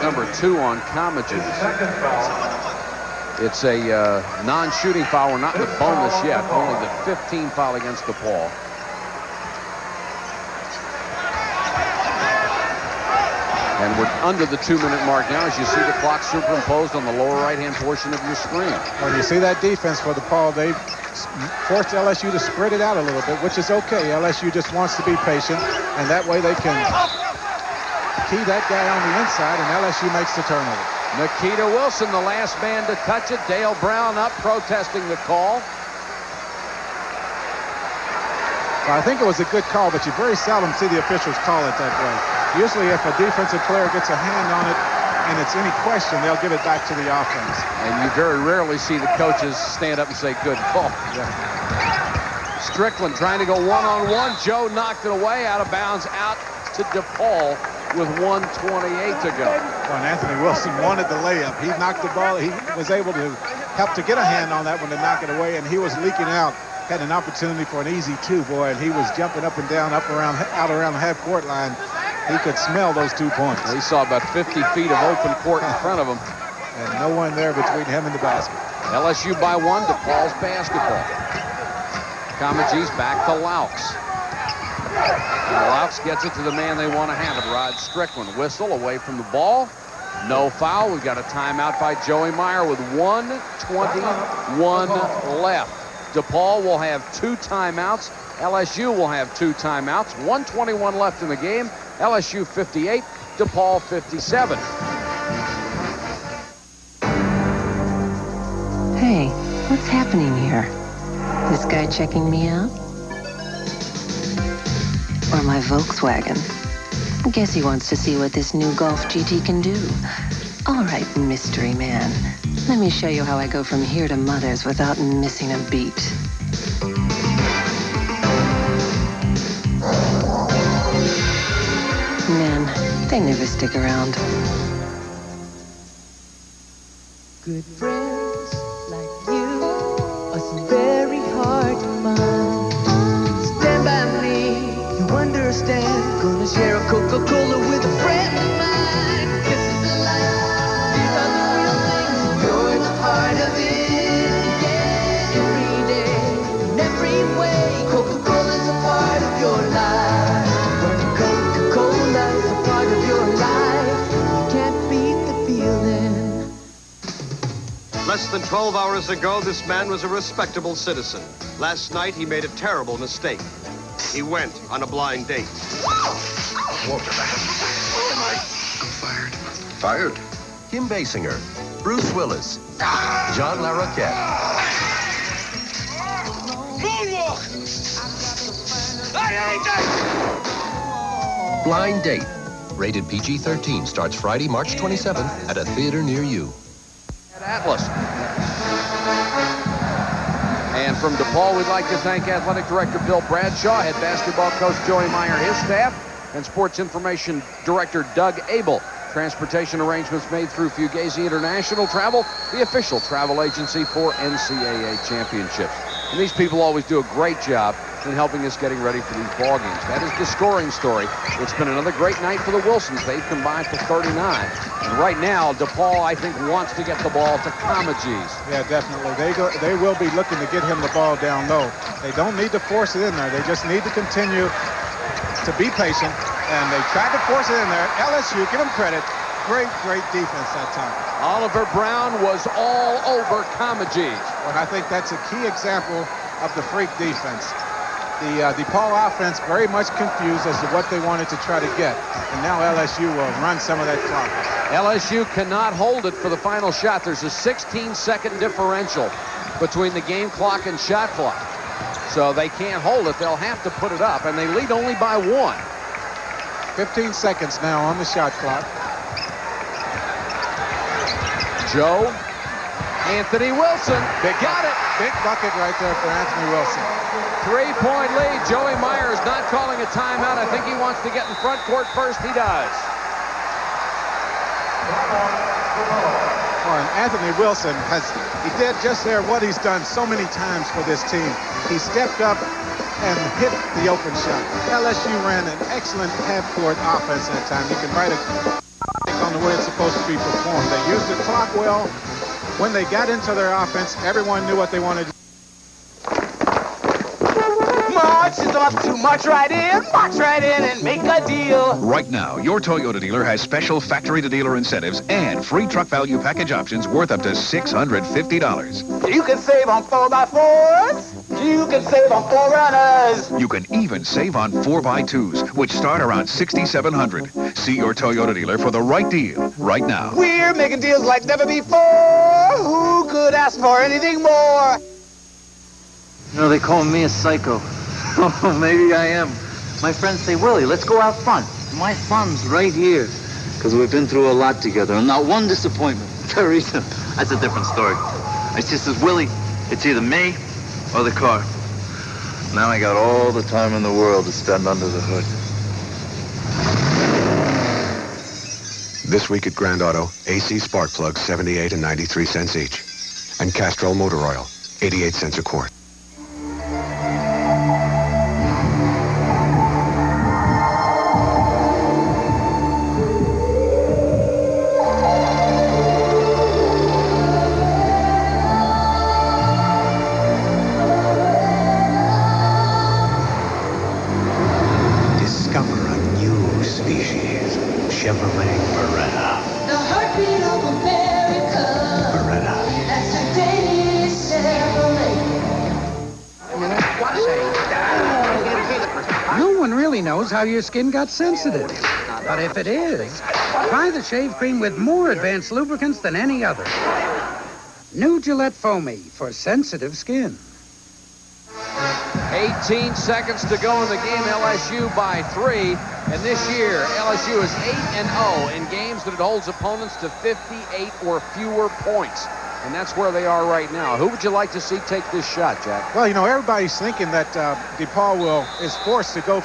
Number 2 on Comagese. It's a non-shooting foul. We're not in the bonus yet. Only the 15 foul against DePaul. And we're under the 2-minute mark now, as you see the clock superimposed on the lower right-hand portion of your screen. When you see that defense for DePaul, they forced LSU to spread it out a little bit, which is okay. LSU just wants to be patient, and that way they can key that guy on the inside, and LSU makes the turnover. Nikita Wilson, the last man to touch it. Dale Brown up, protesting the call. Well, I think it was a good call, but you very seldom see the officials call it that way. Usually if a defensive player gets a hand on it and it's any question, they'll give it back to the offense. And you very rarely see the coaches stand up and say, good call. Yeah. Strickland trying to go one-on-one. Joe knocked it away, out of bounds, out to DePaul with 1:28 to go. Well, and Anthony Wilson wanted the layup. He knocked the ball. He was able to help to get a hand on that one to knock it away, and he was leaking out. Had an opportunity for an easy 2, boy, and he was jumping up and down, out around the half-court line. He could smell those 2 points. He saw about 50 feet of open court in front of him. And no one there between him and the basket. LSU by 1, DePaul's basketball. Comagese back to Laux. And Laux gets it to the man they want to have it, Rod Strickland. Whistle away from the ball. No foul. We've got a timeout by Joey Meyer with 1:21 left. DePaul will have 2 timeouts. LSU will have 2 timeouts. 1:21 left in the game. LSU 58, DePaul 57. Hey, what's happening here? This guy checking me out? Or my Volkswagen? I guess he wants to see what this new Golf GT can do. All right, mystery man. Let me show you how I go from here to Mother's without missing a beat. Men, they never stick around. Good friends like you are so very hard to find. Stand by me, you understand. Gonna share a Coca-Cola with a friend of mine. This is the life, these are the real things. You're the heart of it, yeah. Every day, in every way, Coca-Cola's a part of your life. When Coca-Cola's a part of your life, you can't beat the feeling. Less than 12 hours ago, this man was a respectable citizen. Last night, he made a terrible mistake. He went on a blind date. Fired. Fired? Kim Basinger, Bruce Willis, John LaRoquette. Moonwalk! I ain't that! Blind Date. Rated PG-13 starts Friday, March 27th at a theater near you. Atlas. And from DePaul, we'd like to thank Athletic Director Bill Bradshaw, head basketball coach Joey Meyer, his staff, and Sports Information Director Doug Abel. Transportation arrangements made through Fugazi International Travel, the official travel agency for NCAA championships. And these people always do a great job in helping us getting ready for these ball games. That is the scoring story. It's been another great night for the Wilsons. They've combined for 39. And right now, DePaul, I think, wants to get the ball to Comegys. Yeah, definitely. They will be looking to get him the ball down low. They don't need to force it in there. They just need to continue to be patient. And they tried to force it in there. LSU, give them credit. Great defense that time. Oliver Brown was all over Comegys. Well, I think that's a key example of the freak defense. The DePaul offense very much confused as to what they wanted to try to get. And now LSU will run some of that clock. LSU cannot hold it for the final shot. There's a 16-second differential between the game clock and shot clock. So they can't hold it. They'll have to put it up, and they lead only by 1. 15 seconds now on the shot clock. Joe, Anthony Wilson, got it. Big bucket right there for Anthony Wilson. 3-point lead. Joey Meyer is not calling a timeout. I think he wants to get in front court first. He does. Well, and Anthony Wilson he did just there what he's done so many times for this team. He stepped up and hit the open shot. LSU ran an excellent half-court offense that time. You can write a on the way it's supposed to be performed. They used the clock well. When they got into their offense, everyone knew what they wanted to do. March is off to march right in and make a deal. Right now, your Toyota dealer has special factory-to-dealer incentives and free truck value package options worth up to $650. You can save on 4x4s. You can save on 4Runners. You can even save on 4x2s, which start around $6,700. See your Toyota dealer for the right deal right now. We're making deals like never before. Who could ask for anything more? You know, they call me a psycho. Oh, maybe I am. My friends say, Willie, let's go have fun. My fun's right here. Because we've been through a lot together, and not one disappointment. Teresa, that's a different story. She says, Willie, it's either me or the car. Now I got all the time in the world to spend under the hood. This week at Grand Auto, AC spark plugs 78 and 93 cents each. And Castrol motor oil, 88 cents a quart. Discover a new species, Chevrolet Beretta. The heart knows how your skin got sensitive. But if it is, try the shave cream with more advanced lubricants than any other. New Gillette Foamy for sensitive skin. 18 seconds to go in the game. LSU by 3. And this year, LSU is 8-0 in games that it holds opponents to 58 or fewer points. And that's where they are right now. Who would you like to see take this shot, Jack? Well, you know, everybody's thinking that DePaul is forced to go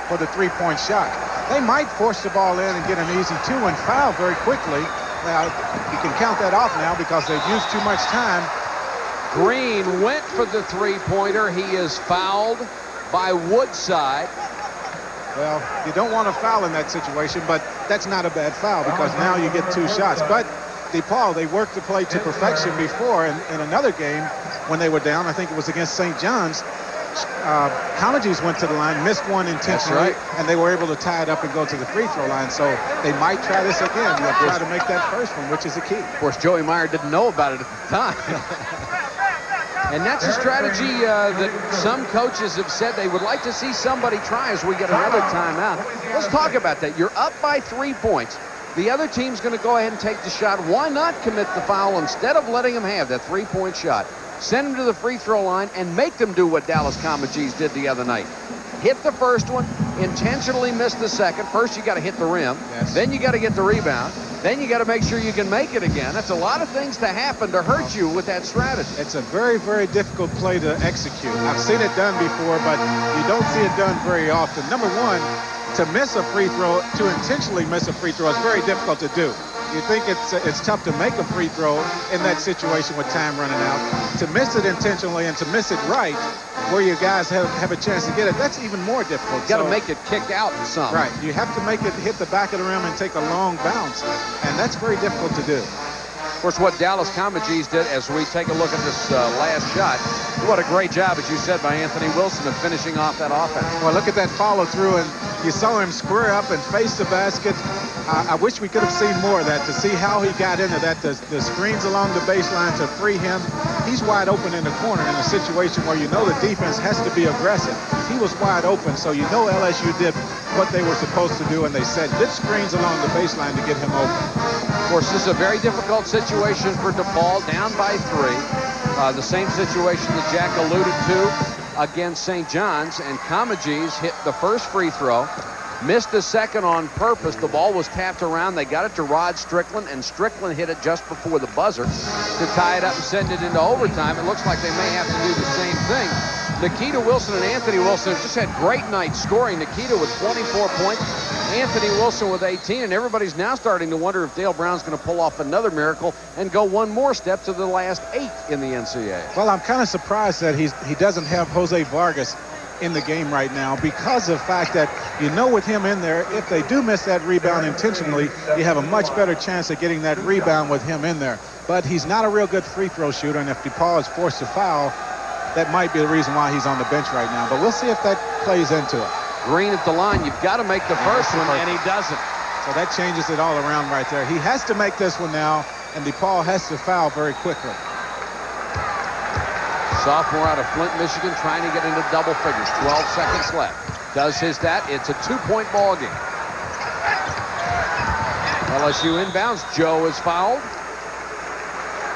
for the three-point shot. They might force the ball in and get an easy 2 and foul very quickly. Now, you can count that off now because they've used too much time. Green went for the three-pointer. He is fouled by Woodside. Well, you don't want to foul in that situation, but that's not a bad foul because now you get 2 shots. But DePaul, they worked the play to perfection before in another game when they were down. I think it was against St. John's. Colleges went to the line, missed one intentionally, and they were able to tie it up and go to the free throw line. So they might try this again. They'll try to make that first one, which is the key. Of course, Joey Meyer didn't know about it at the time. And that's a strategy that some coaches have said they would like to see somebody try as we get another timeout. Let's talk about that. You're up by 3 points. The other team's going to go ahead and take the shot. Why not commit the foul instead of letting them have that three-point shot? Send them to the free throw line and make them do what Dallas Comagese did the other night. Hit the first one, intentionally miss the second. First, you got to hit the rim. Yes. Then you got to get the rebound. Then you got to make sure you can make it again. That's a lot of things to happen to hurt you with that strategy. It's a very, very difficult play to execute. I've seen it done before, but you don't see it done very often. Number one, to miss a free throw, to intentionally miss a free throw is very difficult to do. You think it's tough to make a free throw in that situation with time running out. To miss it intentionally and to miss it right, where you guys have a chance to get it, that's even more difficult. You got to make it kick out in some. Right. You have to make it hit the back of the rim and take a long bounce, and that's very difficult to do. Of course, what Dallas Comagese did as we take a look at this last shot, what a great job, as you said, by Anthony Wilson of finishing off that offense. Well, look at that follow through, and you saw him square up and face the basket. I wish we could have seen more of that to see how he got into that. The screens along the baseline to free him. He's wide open in the corner in a situation where you know the defense has to be aggressive. He was wide open, so you know LSU did what they were supposed to do, and they set good screens along the baseline to get him open. Of course, this is a very difficult situation for DePaul, down by 3. The same situation that Jack alluded to against St. John's, and Comagese hit the first free throw, missed the second on purpose. The ball was tapped around. They got it to Rod Strickland, and Strickland hit it just before the buzzer to tie it up and send it into overtime. It looks like they may have to do the same thing. Nikita Wilson and Anthony Wilson have just had great nights scoring. Nikita with 24 points, Anthony Wilson with 18, and everybody's now starting to wonder if Dale Brown's going to pull off another miracle and go one more step to the last 8 in the NCAA. Well, I'm kind of surprised that he doesn't have Jose Vargas in the game right now because of the fact that you know with him in there, if they do miss that rebound intentionally, you have a much better chance of getting that rebound with him in there. But he's not a real good free throw shooter, and if DePaul is forced to foul, that might be the reason why he's on the bench right now. But we'll see if that plays into it. Green at the line. You've got to make the first one, and he doesn't. So that changes it all around right there. He has to make this one now, and DePaul has to foul very quickly. Sophomore out of Flint, Michigan, trying to get into double figures. 12 seconds left. Does that. It's a 2-point ball game. LSU inbounds. Joe is fouled.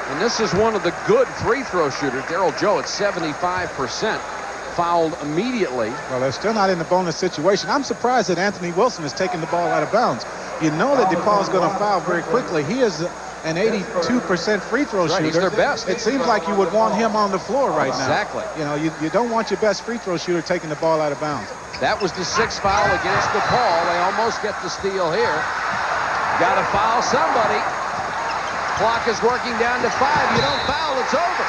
And this is one of the good free throw shooters. Daryl Joe at 75%. Fouled immediately. Well, they're still not in the bonus situation. I'm surprised that Anthony Wilson is taking the ball out of bounds. You know that DePaul is going to foul very quickly. He is an 82% free throw shooter. He's their best. It seems like you would want him on the floor right now. Exactly. You know, you don't want your best free throw shooter taking the ball out of bounds. That was the 6th foul against DePaul. They almost get the steal here. Got to foul somebody. Clock is working down to 5. You don't foul, it's over.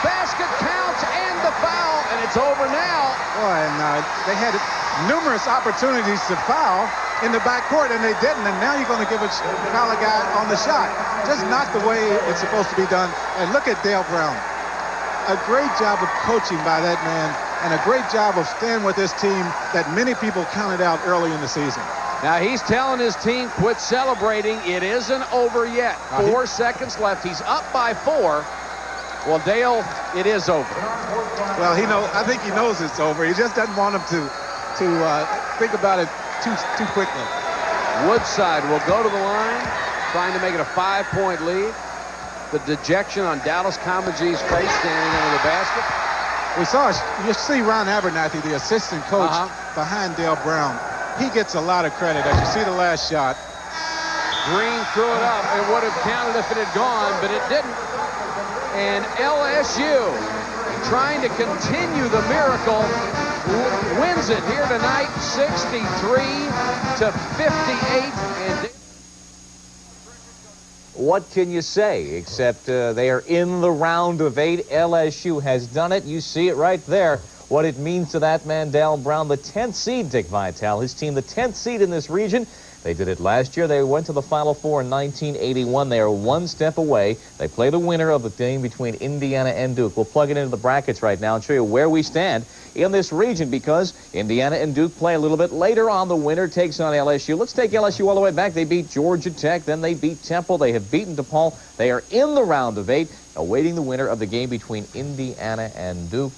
Basket counts and the foul, and it's over now. Boy, and they had numerous opportunities to foul in the backcourt, and they didn't. And now you're going to give a foul a guy on the shot. Just not the way it's supposed to be done. And look at Dale Brown. A great job of coaching by that man, and a great job of staying with this team that many people counted out early in the season. Now he's telling his team, quit celebrating. It isn't over yet. 4 seconds left. He's up by 4. Well, Dale, it is over. Well, I think he knows it's over. He just doesn't want him to think about it too quickly. Woodside will go to the line, trying to make it a 5-point lead. The dejection on Dallas Comagie's face standing under the basket. You see Ron Abernathy, the assistant coach behind Dale Brown. He gets a lot of credit. As you see the last shot. Green threw it up. It would have counted if it had gone, but it didn't. And LSU, trying to continue the miracle, wins it here tonight, 63-58. And what can you say except they are in the round of 8. LSU has done it. You see it right there. What it means to that man, Dale Brown, the 10th seed, Dick Vitale, his team, the 10th seed in this region. They did it last year. They went to the Final Four in 1981. They are one step away. They play the winner of the game between Indiana and Duke. We'll plug it into the brackets right now and show you where we stand in this region, because Indiana and Duke play a little bit later on. The winner takes on LSU. Let's take LSU all the way back. They beat Georgia Tech. Then they beat Temple. They have beaten DePaul. They are in the round of 8, awaiting the winner of the game between Indiana and Duke.